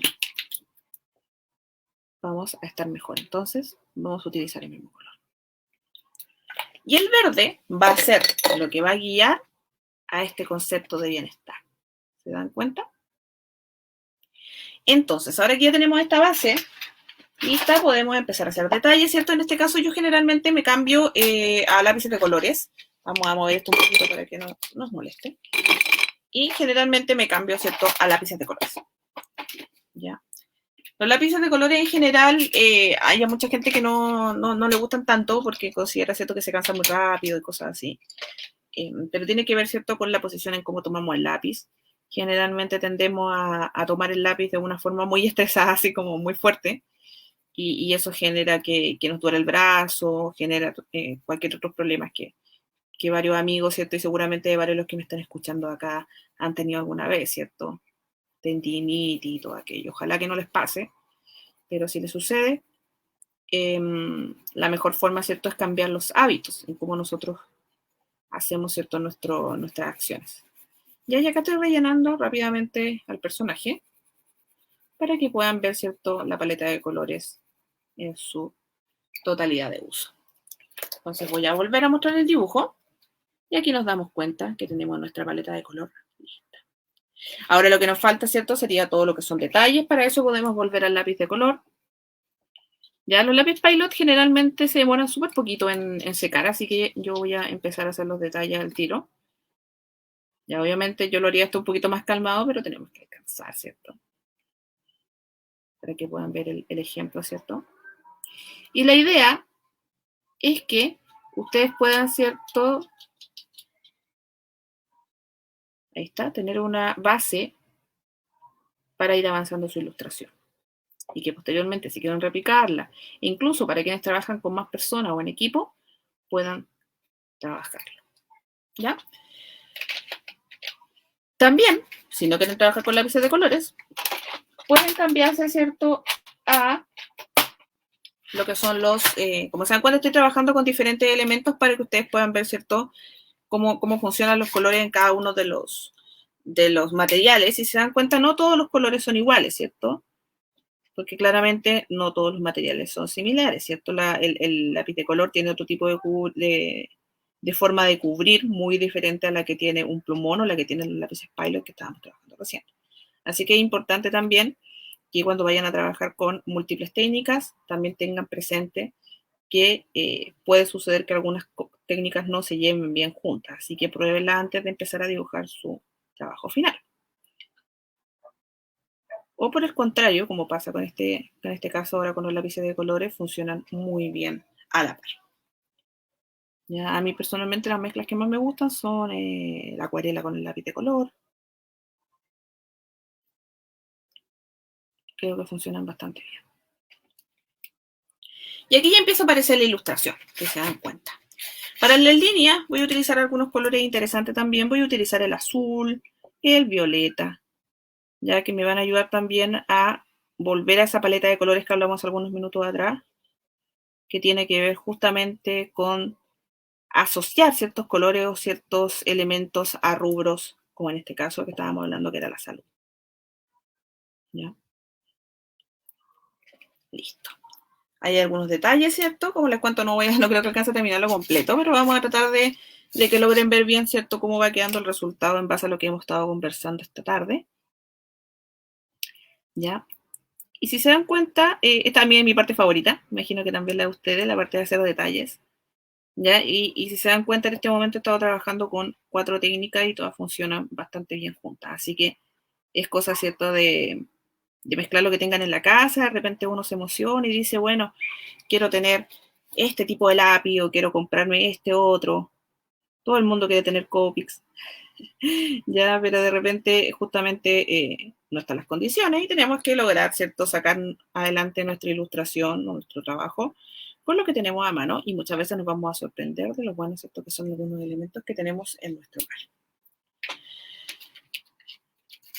vamos a estar mejor. Entonces, vamos a utilizar el mismo color. Y el verde va a ser lo que va a guiar a este concepto de bienestar. ¿Se dan cuenta? Entonces, ahora que ya tenemos esta base lista, podemos empezar a hacer detalles, ¿cierto? En este caso, yo generalmente me cambio a lápices de colores. Vamos a mover esto un poquito para que no nos moleste. Y generalmente me cambio, ¿cierto?, a lápices de colores. ¿Ya? Los lápices de colores en general, hay mucha gente que no le gustan tanto porque considera, ¿cierto?, que se cansa muy rápido y cosas así. Pero tiene que ver, ¿cierto?, con la posición en cómo tomamos el lápiz. Generalmente tendemos a tomar el lápiz de una forma muy estresada, así como muy fuerte, y eso genera que nos duele el brazo, genera cualquier otro problema que varios amigos, ¿cierto?, y seguramente varios de los que me están escuchando acá han tenido alguna vez, ¿cierto?, tendinitis y todo aquello. Ojalá que no les pase, pero si les sucede, la mejor forma, ¿cierto?, es cambiar los hábitos en cómo nosotros hacemos, ¿cierto?, nuestras acciones. Ya acá estoy rellenando rápidamente al personaje para que puedan ver, ¿cierto?, la paleta de colores en su totalidad de uso. Entonces voy a volver a mostrar el dibujo y aquí nos damos cuenta que tenemos nuestra paleta de color lista. Ahora lo que nos falta, ¿cierto?, sería todo lo que son detalles. Para eso podemos volver al lápiz de color. Ya los lápiz Pilot generalmente se demoran súper poquito en secar, así que yo voy a empezar a hacer los detalles al tiro. Ya obviamente yo lo haría esto un poquito más calmado, pero tenemos que alcanzar, ¿cierto?, para que puedan ver el ejemplo, ¿cierto? Y la idea es que ustedes puedan, ¿cierto?, ahí está, tener una base para ir avanzando su ilustración. Y que posteriormente, si quieren replicarla, incluso para quienes trabajan con más personas o en equipo, puedan trabajarlo. ¿Ya? También, si no quieren trabajar con lápices de colores, pueden cambiarse, ¿cierto?, a lo que son los, como se dan cuenta, estoy trabajando con diferentes elementos para que ustedes puedan ver, ¿cierto?, cómo funcionan los colores en cada uno de los materiales. Y se dan cuenta, no todos los colores son iguales, ¿cierto?, porque claramente no todos los materiales son similares, ¿cierto? El lápiz de color tiene otro tipo de forma de cubrir muy diferente a la que tiene un plumón o la que tiene los lápices Pilot que estábamos trabajando recién. Así que es importante también que cuando vayan a trabajar con múltiples técnicas, también tengan presente que puede suceder que algunas técnicas no se lleven bien juntas, así que pruébenla antes de empezar a dibujar su trabajo final. O por el contrario, como pasa con este caso ahora con los lápices de colores, funcionan muy bien a la par. Ya, a mí personalmente las mezclas que más me gustan son la acuarela con el lápiz de color. Creo que funcionan bastante bien. Y aquí ya empieza a aparecer la ilustración, que se dan cuenta. Para las líneas voy a utilizar algunos colores interesantes también. Voy a utilizar el azul, el violeta, ya que me van a ayudar también a volver a esa paleta de colores que hablamos algunos minutos atrás, que tiene que ver justamente con asociar ciertos colores o ciertos elementos a rubros, como en este caso que estábamos hablando que era la salud. ¿Ya? Listo. Hay algunos detalles, ¿cierto? Como les cuento, no creo que alcance a terminarlo completo, pero vamos a tratar de que logren ver bien, ¿cierto?, cómo va quedando el resultado en base a lo que hemos estado conversando esta tarde. ¿Ya? Y si se dan cuenta, esta también es mi parte favorita, imagino que también la de ustedes, la parte de hacer detalles. ¿Ya? Y si se dan cuenta, en este momento he estado trabajando con 4 técnicas y todas funcionan bastante bien juntas. Así que es cosa, ¿cierto?, de de mezclar lo que tengan en la casa. De repente uno se emociona y dice, bueno, quiero tener este tipo de lápiz o quiero comprarme este otro. Todo el mundo quiere tener Copics. Ya, pero de repente justamente no están las condiciones y tenemos que lograr, ¿cierto?, sacar adelante nuestra ilustración, nuestro trabajo, con lo que tenemos a mano, y muchas veces nos vamos a sorprender de lo buenos, ¿cierto?, que son algunos elementos que tenemos en nuestro hogar.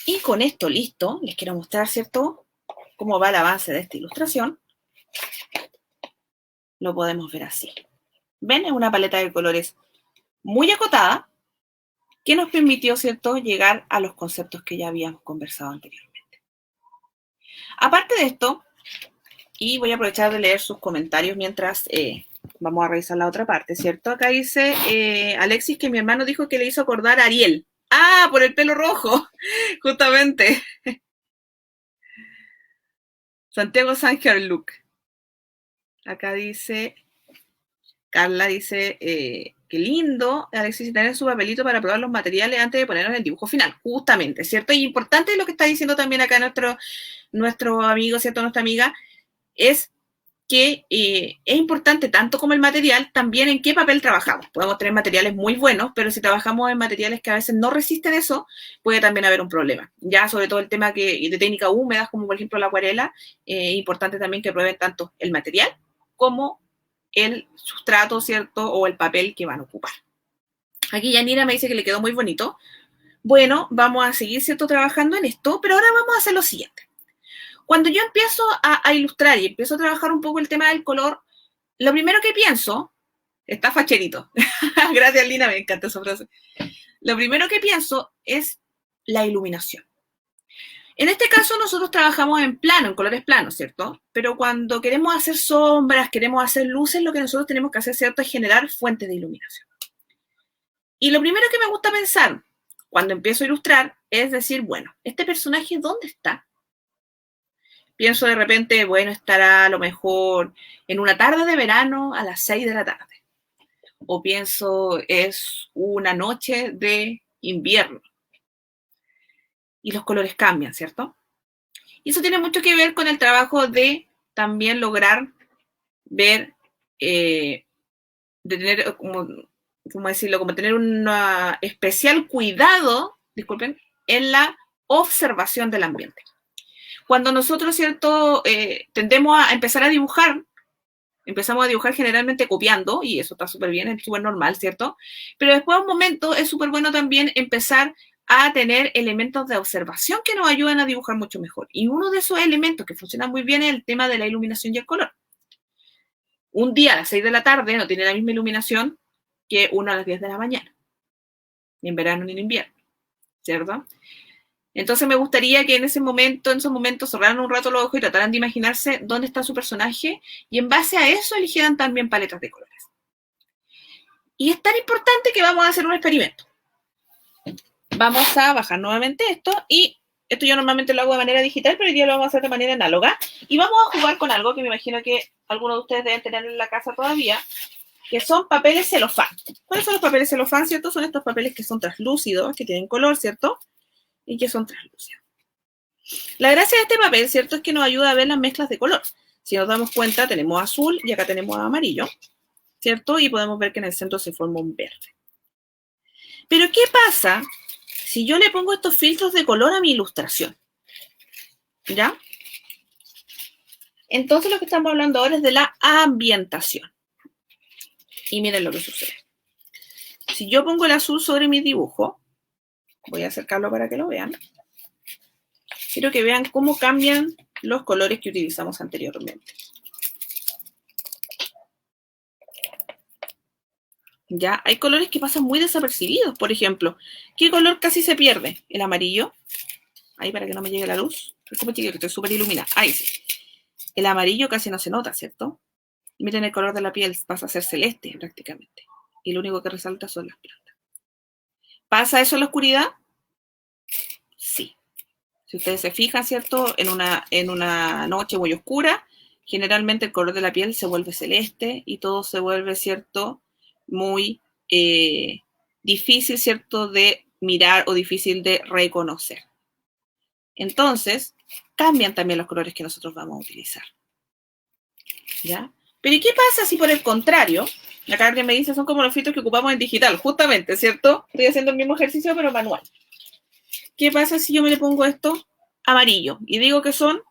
Y con esto listo, les quiero mostrar, ¿cierto?, cómo va el avance de esta ilustración. Lo podemos ver así. ¿Ven? Es una paleta de colores muy acotada, que nos permitió, ¿cierto?, llegar a los conceptos que ya habíamos conversado anteriormente. Aparte de esto, y voy a aprovechar de leer sus comentarios mientras vamos a revisar la otra parte, ¿cierto? Acá dice Alexis que mi hermano dijo que le hizo acordar a Ariel. ¡Ah, por el pelo rojo! Justamente. Santiago Sánchez Look. Acá dice, Carla dice, qué lindo, Alexis, tener su papelito para probar los materiales antes de ponerlos en el dibujo final. Justamente, ¿cierto? Y importante lo que está diciendo también acá nuestro amigo, ¿cierto? Nuestra amiga, es que es importante, tanto como el material, también en qué papel trabajamos. Podemos tener materiales muy buenos, pero si trabajamos en materiales que a veces no resisten eso, puede también haber un problema. Ya sobre todo el tema de técnicas húmedas, como por ejemplo la acuarela, es importante también que prueben tanto el material como el sustrato, ¿cierto? O el papel que van a ocupar. Aquí Yanira me dice que le quedó muy bonito. Bueno, vamos a seguir, ¿cierto?, trabajando en esto, pero ahora vamos a hacer lo siguiente. Cuando yo empiezo a ilustrar y empiezo a trabajar un poco el tema del color, lo primero que pienso, está facherito, gracias Lina, me encanta esa frase. Lo primero que pienso es la iluminación. En este caso nosotros trabajamos en plano, en colores planos, ¿cierto? Pero cuando queremos hacer sombras, queremos hacer luces, lo que nosotros tenemos que hacer, ¿cierto?, es generar fuentes de iluminación. Y lo primero que me gusta pensar cuando empiezo a ilustrar es decir, bueno, ¿este personaje dónde está? Pienso de repente, bueno, estará a lo mejor en una tarde de verano a las 6 de la tarde. O pienso, es una noche de invierno. Y los colores cambian, ¿cierto? Y eso tiene mucho que ver con el trabajo de también lograr ver, de tener, ¿cómo decirlo? Como tener un especial cuidado, disculpen, en la observación del ambiente. Cuando nosotros, ¿cierto?, tendemos a empezar a dibujar, empezamos a dibujar generalmente copiando, y eso está súper bien, es súper normal, ¿cierto? Pero después de un momento es súper bueno también empezar a tener elementos de observación que nos ayudan a dibujar mucho mejor. Y uno de esos elementos que funcionan muy bien es el tema de la iluminación y el color. Un día a las 6 de la tarde no tiene la misma iluminación que uno a las 10 de la mañana, ni en verano ni en invierno, ¿cierto? Entonces me gustaría que en esos momentos cerraran un rato los ojos y trataran de imaginarse dónde está su personaje y en base a eso eligieran también paletas de colores. Y es tan importante que vamos a hacer un experimento. Vamos a bajar nuevamente esto y esto yo normalmente lo hago de manera digital, pero hoy día lo vamos a hacer de manera análoga y vamos a jugar con algo que me imagino que algunos de ustedes deben tener en la casa todavía, que son papeles celofán. ¿Cuáles son los papeles celofán, cierto? Son estos papeles que son translúcidos, que tienen color, ¿cierto? Y que son translúcidos. La gracia de este papel, ¿cierto?, es que nos ayuda a ver las mezclas de color. Si nos damos cuenta, tenemos azul y acá tenemos amarillo, ¿cierto? Y podemos ver que en el centro se forma un verde. Pero, ¿qué pasa si yo le pongo estos filtros de color a mi ilustración? ¿Ya? Entonces, lo que estamos hablando ahora es de la ambientación. Y miren lo que sucede. Si yo pongo el azul sobre mi dibujo, voy a acercarlo para que lo vean. Quiero que vean cómo cambian los colores que utilizamos anteriormente. Ya, hay colores que pasan muy desapercibidos. Por ejemplo, ¿qué color casi se pierde? El amarillo. Ahí para que no me llegue la luz. Es como chiquito, que estoy súper iluminada. Ahí sí. El amarillo casi no se nota, ¿cierto? Y miren el color de la piel, pasa a ser celeste prácticamente. Y lo único que resalta son las plantas. ¿Pasa eso en la oscuridad? Sí. Si ustedes se fijan, ¿cierto? En una noche muy oscura, generalmente el color de la piel se vuelve celeste y todo se vuelve, ¿cierto?, muy difícil, ¿cierto?, de mirar o difícil de reconocer. Entonces, cambian también los colores que nosotros vamos a utilizar. ¿Ya? Pero ¿y qué pasa si por el contrario, acá alguien me dice, son como los filtros que ocupamos en digital, justamente, ¿cierto? Estoy haciendo el mismo ejercicio, pero manual. ¿Qué pasa si yo me le pongo esto amarillo? Y digo que son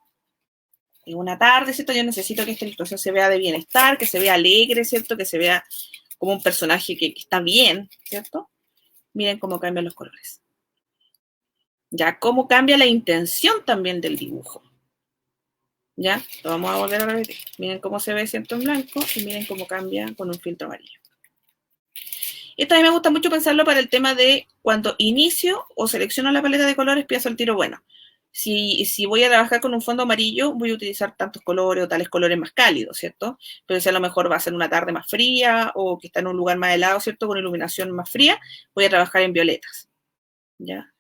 en una tarde, ¿cierto? Yo necesito que esta ilustración se vea de bienestar, que se vea alegre, ¿cierto? Que se vea como un personaje que está bien, ¿cierto? Miren cómo cambian los colores. Ya, cómo cambia la intención también del dibujo. ¿Ya? Lo vamos a volver a repetir. Miren cómo se ve, ¿cierto? En blanco y miren cómo cambia con un filtro amarillo. Esto a mí me gusta mucho pensarlo para el tema de cuando inicio o selecciono la paleta de colores, pienso el tiro bueno. Si voy a trabajar con un fondo amarillo, voy a utilizar tantos colores o tales colores más cálidos, ¿cierto? Pero si a lo mejor va a ser una tarde más fría o que está en un lugar más helado, ¿cierto? Con iluminación más fría, voy a trabajar en violetas, ¿ya?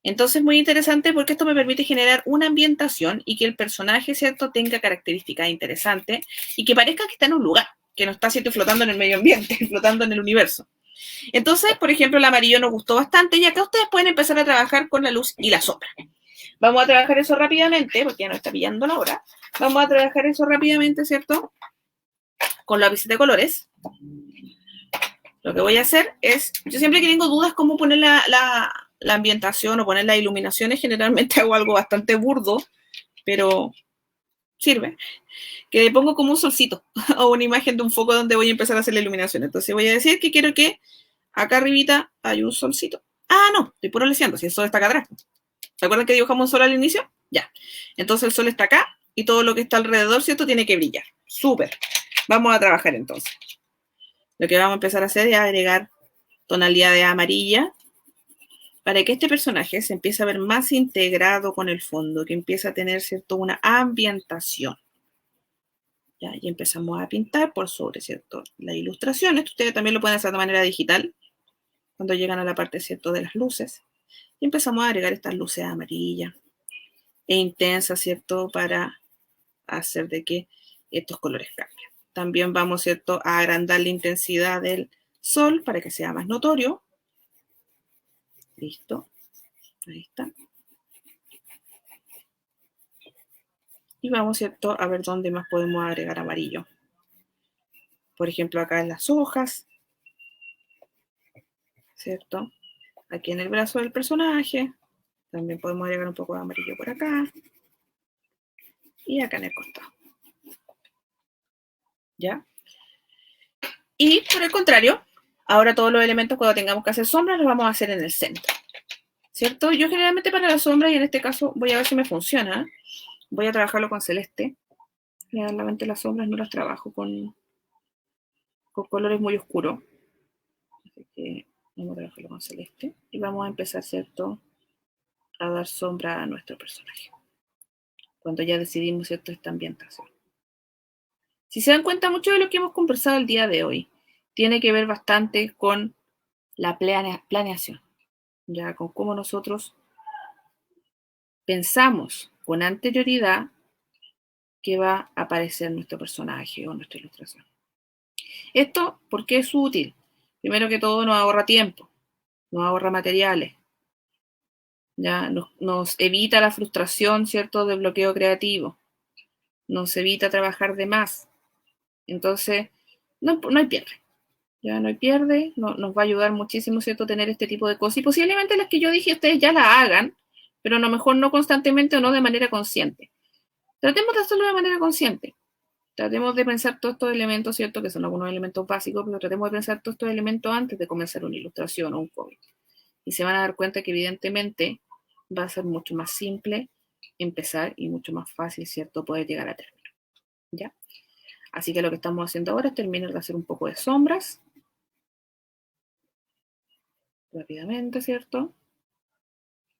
Entonces, muy interesante porque esto me permite generar una ambientación y que el personaje, ¿cierto?, tenga características interesantes y que parezca que está en un lugar, que no está, ¿cierto?, flotando en el medio ambiente, flotando en el universo. Entonces, por ejemplo, el amarillo nos gustó bastante y acá ustedes pueden empezar a trabajar con la luz y la sombra. Vamos a trabajar eso rápidamente, porque ya nos está pillando la hora. Vamos a trabajar eso rápidamente, ¿cierto?, con lápices de colores. Lo que voy a hacer es, yo siempre que tengo dudas cómo poner la ambientación o poner las iluminaciones, generalmente hago algo bastante burdo, pero sirve. Que le pongo como un solcito o una imagen de un foco donde voy a empezar a hacer la iluminación. Entonces voy a decir que quiero que acá arribita hay un solcito. Ah, no, estoy puro leseando, si el sol está acá atrás. ¿Se acuerdan que dibujamos un sol al inicio? Ya. Entonces el sol está acá y todo lo que está alrededor, ¿cierto? Tiene que brillar. Súper. Vamos a trabajar entonces. Lo que vamos a empezar a hacer es agregar tonalidades amarillas para que este personaje se empiece a ver más integrado con el fondo, que empiece a tener, ¿cierto?, una ambientación. ¿Ya? Y empezamos a pintar por sobre, ¿cierto?, la ilustración. Esto ustedes también lo pueden hacer de manera digital, cuando llegan a la parte, ¿cierto?, de las luces. Y empezamos a agregar estas luces amarillas e intensas, ¿cierto?, para hacer de que estos colores cambien. También vamos, ¿cierto?, a agrandar la intensidad del sol para que sea más notorio. Listo. Ahí está. Y vamos, ¿cierto?, a ver dónde más podemos agregar amarillo. Por ejemplo, acá en las hojas, ¿cierto? Aquí en el brazo del personaje. También podemos agregar un poco de amarillo por acá. Y acá en el costado. ¿Ya? Y por el contrario, ahora todos los elementos cuando tengamos que hacer sombras los vamos a hacer en el centro. ¿Cierto? Yo generalmente para la sombra, y en este caso voy a ver si me funciona, voy a trabajarlo con celeste. Generalmente las sombras no las trabajo con colores muy oscuros. Así que vamos a trabajarlo con celeste. Y vamos a empezar, ¿cierto?, a dar sombra a nuestro personaje. Cuando ya decidimos, ¿cierto?, esta ambientación. Si se dan cuenta, mucho de lo que hemos conversado el día de hoy tiene que ver bastante con la planeación. Ya con cómo nosotros pensamos con anterioridad que va a aparecer nuestro personaje o nuestra ilustración. Esto, ¿por qué es útil? Primero que todo, nos ahorra tiempo, nos ahorra materiales, ya nos evita la frustración, ¿cierto?, del bloqueo creativo, nos evita trabajar de más. Entonces, no hay pierde. Ya no hay pierde, nos va a ayudar muchísimo, ¿cierto?, tener este tipo de cosas. Y posiblemente las que yo dije ustedes ya las hagan, pero a lo mejor no constantemente o no de manera consciente. Tratemos de hacerlo de manera consciente. Tratemos de pensar todos estos elementos, ¿cierto?, que son algunos elementos básicos, pero tratemos de pensar todos estos elementos antes de comenzar una ilustración o un cómic. Y se van a dar cuenta que evidentemente va a ser mucho más simple empezar y mucho más fácil, ¿cierto?, poder llegar a término. ¿Ya? Así que lo que estamos haciendo ahora es terminar de hacer un poco de sombras. Rápidamente, ¿cierto?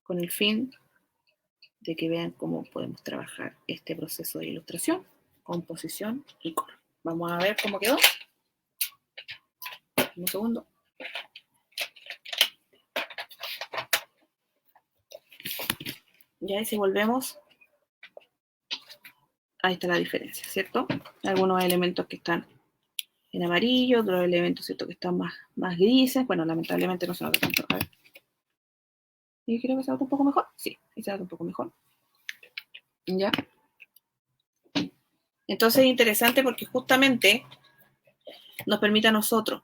Con el fin de que vean cómo podemos trabajar este proceso de ilustración, composición y color. Vamos a ver cómo quedó. Un segundo. Ya, y si volvemos, ahí está la diferencia, ¿cierto? Algunos elementos que están en amarillo, otros elementos, ¿cierto?, que están más grises. Bueno, lamentablemente no se nota tanto. A ver. ¿Y creo que se nota un poco mejor? Sí, ahí se nota un poco mejor. ¿Ya? Entonces es interesante porque justamente nos permite a nosotros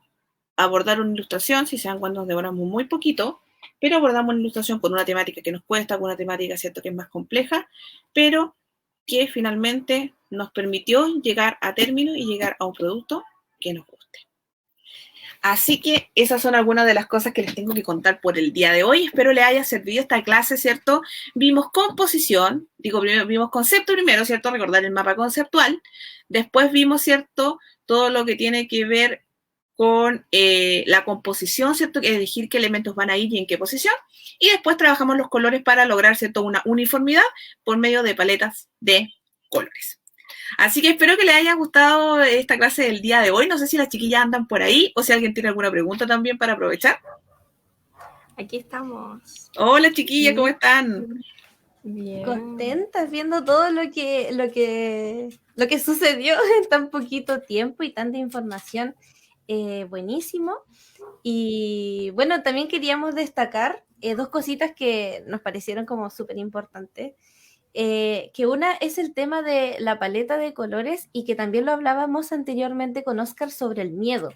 abordar una ilustración, si se dan cuenta nos demoramos muy poquito, pero abordamos una ilustración con una temática que nos cuesta, con una temática, ¿cierto?, que es más compleja, pero que finalmente nos permitió llegar a término y llegar a un producto que nos guste. Así que esas son algunas de las cosas que les tengo que contar por el día de hoy. Espero les haya servido esta clase, ¿cierto? Vimos composición, vimos concepto primero, ¿cierto? Recordar el mapa conceptual. Después vimos, ¿cierto?, todo lo que tiene que ver con la composición, ¿cierto? Elegir qué elementos van a ir y en qué posición. Y después trabajamos los colores para lograr, ¿cierto?, una uniformidad por medio de paletas de colores. Así que espero que les haya gustado esta clase del día de hoy. No sé si las chiquillas andan por ahí o si alguien tiene alguna pregunta también para aprovechar. Aquí estamos. Hola chiquillas, ¿cómo están? Bien. Contentas viendo todo lo que sucedió en tan poquito tiempo y tanta información. Buenísimo. Y bueno, también queríamos destacar dos cositas que nos parecieron como súper importantes. Que una es el tema de la paleta de colores y que también lo hablábamos anteriormente con Oscar sobre el miedo,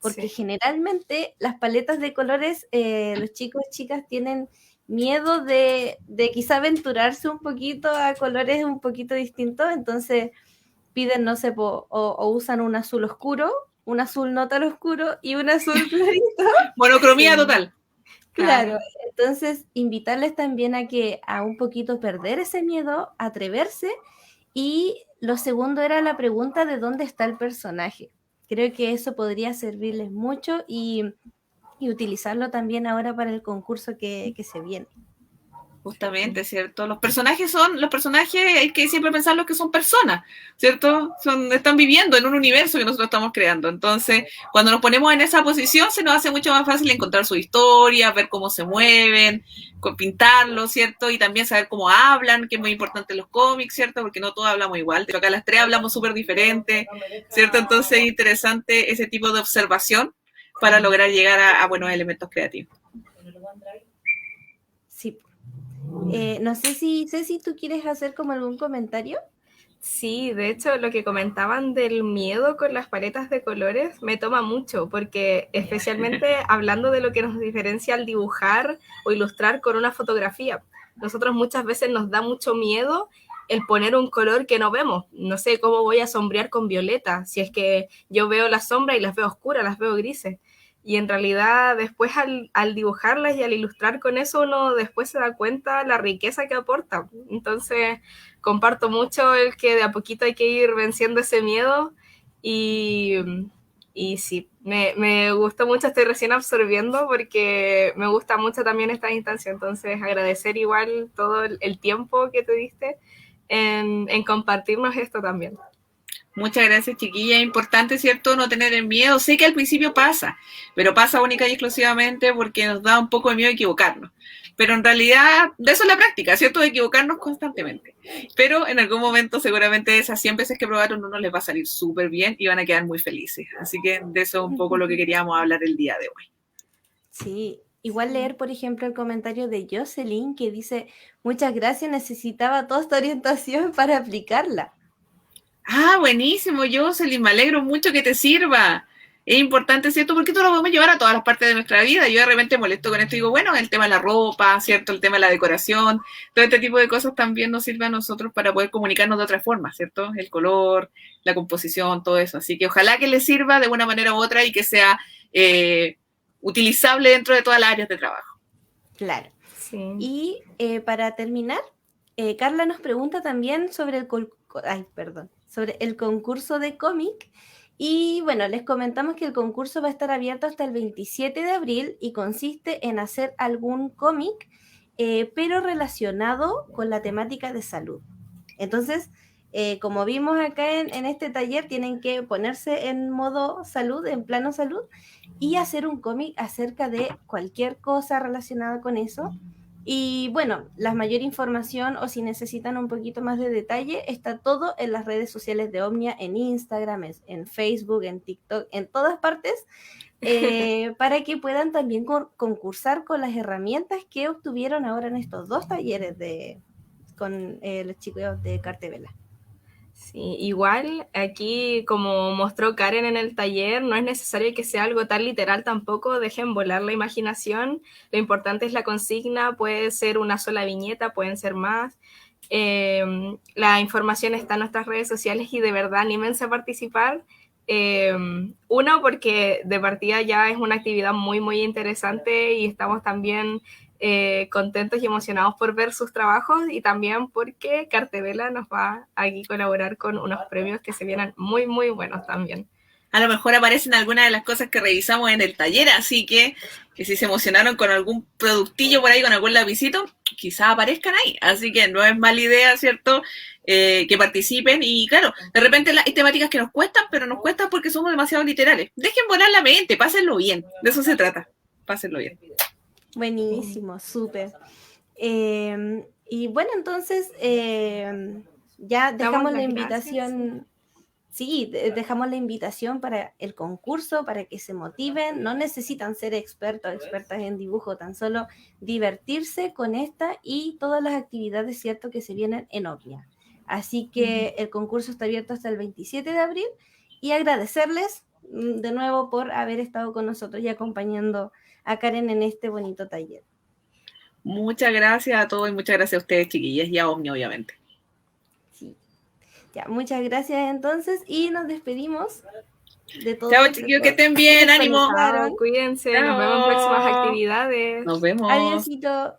porque generalmente las paletas de colores, los chicos y chicas tienen miedo de quizá aventurarse un poquito a colores un poquito distintos, entonces piden, no sé, o usan un azul oscuro, un azul no tan oscuro y un azul clarito. Monocromía total. Claro, entonces invitarles también a un poquito perder ese miedo, atreverse, y lo segundo era la pregunta de dónde está el personaje. Creo que eso podría servirles mucho y utilizarlo también ahora para el concurso que se viene. Justamente, ¿cierto? Los personajes hay que siempre pensarlos que son personas, ¿cierto? Están viviendo en un universo que nosotros estamos creando. Entonces, cuando nos ponemos en esa posición, se nos hace mucho más fácil encontrar su historia, ver cómo se mueven, pintarlos, ¿cierto? Y también saber cómo hablan, que es muy importante en los cómics, ¿cierto? Porque no todos hablamos igual. Pero acá las tres hablamos súper diferente, ¿cierto? Entonces, es interesante ese tipo de observación para lograr llegar a buenos elementos creativos. Sí. No sé si, Ceci, ¿tú quieres hacer como algún comentario? Sí, de hecho, lo que comentaban del miedo con las paletas de colores me toma mucho, porque especialmente hablando de lo que nos diferencia al dibujar o ilustrar con una fotografía, nosotros muchas veces nos da mucho miedo el poner un color que no vemos. No sé cómo voy a sombrear con violeta, si es que yo veo la sombra y las veo oscuras, las veo grises. Y en realidad después al dibujarlas y al ilustrar con eso, uno después se da cuenta la riqueza que aporta. Entonces comparto mucho el que de a poquito hay que ir venciendo ese miedo y sí, me gustó mucho, estoy recién absorbiendo porque me gusta mucho también esta instancia, entonces agradecer igual todo el tiempo que te diste en compartirnos esto también. Muchas gracias, chiquilla. Es importante, ¿cierto?, no tener el miedo. Sé que al principio pasa, pero pasa única y exclusivamente porque nos da un poco de miedo equivocarnos. Pero en realidad, de eso es la práctica, ¿cierto?, de equivocarnos constantemente. Pero en algún momento, seguramente, esas 100 veces que probaron, uno les va a salir súper bien y van a quedar muy felices. Así que de eso es un poco lo que queríamos hablar el día de hoy. Sí, igual leer, por ejemplo, el comentario de Jocelyn que dice: muchas gracias, necesitaba toda esta orientación para aplicarla. Ah, buenísimo, Jocelyn, me alegro mucho que te sirva. Es importante, ¿cierto? Porque esto lo podemos llevar a todas las partes de nuestra vida. Yo de repente molesto con esto y digo, bueno, el tema de la ropa, ¿cierto? El tema de la decoración, todo este tipo de cosas también nos sirve a nosotros para poder comunicarnos de otra forma, ¿cierto? El color, la composición, todo eso. Así que ojalá que les sirva de una manera u otra y que sea utilizable dentro de todas las áreas de trabajo. Claro. Sí. Y para terminar, Carla nos pregunta también sobre sobre el concurso de cómic. Y bueno, les comentamos que el concurso va a estar abierto hasta el 27 de abril y consiste en hacer algún cómic, pero relacionado con la temática de salud. Entonces, como vimos acá en este taller, tienen que ponerse en modo salud, en plano salud, y hacer un cómic acerca de cualquier cosa relacionada con eso. Y bueno, la mayor información, o si necesitan un poquito más de detalle, está todo en las redes sociales de Omnia, en Instagram, en Facebook, en TikTok, en todas partes, para que puedan también concursar con las herramientas que obtuvieron ahora en estos 2 talleres con los chicos de Cartevela. Sí, igual aquí, como mostró Karen en el taller, no es necesario que sea algo tan literal tampoco, dejen volar la imaginación, lo importante es la consigna, puede ser una sola viñeta, pueden ser más. La información está en nuestras redes sociales y de verdad anímense a participar. Uno, porque de partida ya es una actividad muy, muy interesante y estamos también contentos y emocionados por ver sus trabajos, y también porque Cartevela nos va aquí a colaborar con unos premios que se vienen muy, muy buenos también. A lo mejor aparecen algunas de las cosas que revisamos en el taller, así que si se emocionaron con algún productillo por ahí, con algún lapicito, quizás aparezcan ahí. Así que no es mala idea, ¿cierto? Que participen. Y claro, de repente hay temáticas que nos cuestan, pero nos cuestan porque somos demasiado literales. Dejen volar la mente, pásenlo bien. De eso se trata. Pásenlo bien. Buenísimo, súper. Y bueno, entonces ya dejamos la invitación. Gracias. Sí, dejamos la invitación para el concurso, para que se motiven. No necesitan ser expertos o expertas en dibujo, tan solo divertirse con esta y todas las actividades, ¿cierto?, que se vienen en Omnia. Así que el concurso está abierto hasta el 27 de abril y agradecerles de nuevo por haber estado con nosotros y acompañando a Karen en este bonito taller. Muchas gracias a todos y muchas gracias a ustedes, chiquillas, y a Omnia, obviamente. Sí. Ya, muchas gracias entonces y nos despedimos de todos. Chao, chiquillos, que estén bien, ánimo. Chao, cuídense, nos vemos en próximas actividades. Nos vemos. Adiósito.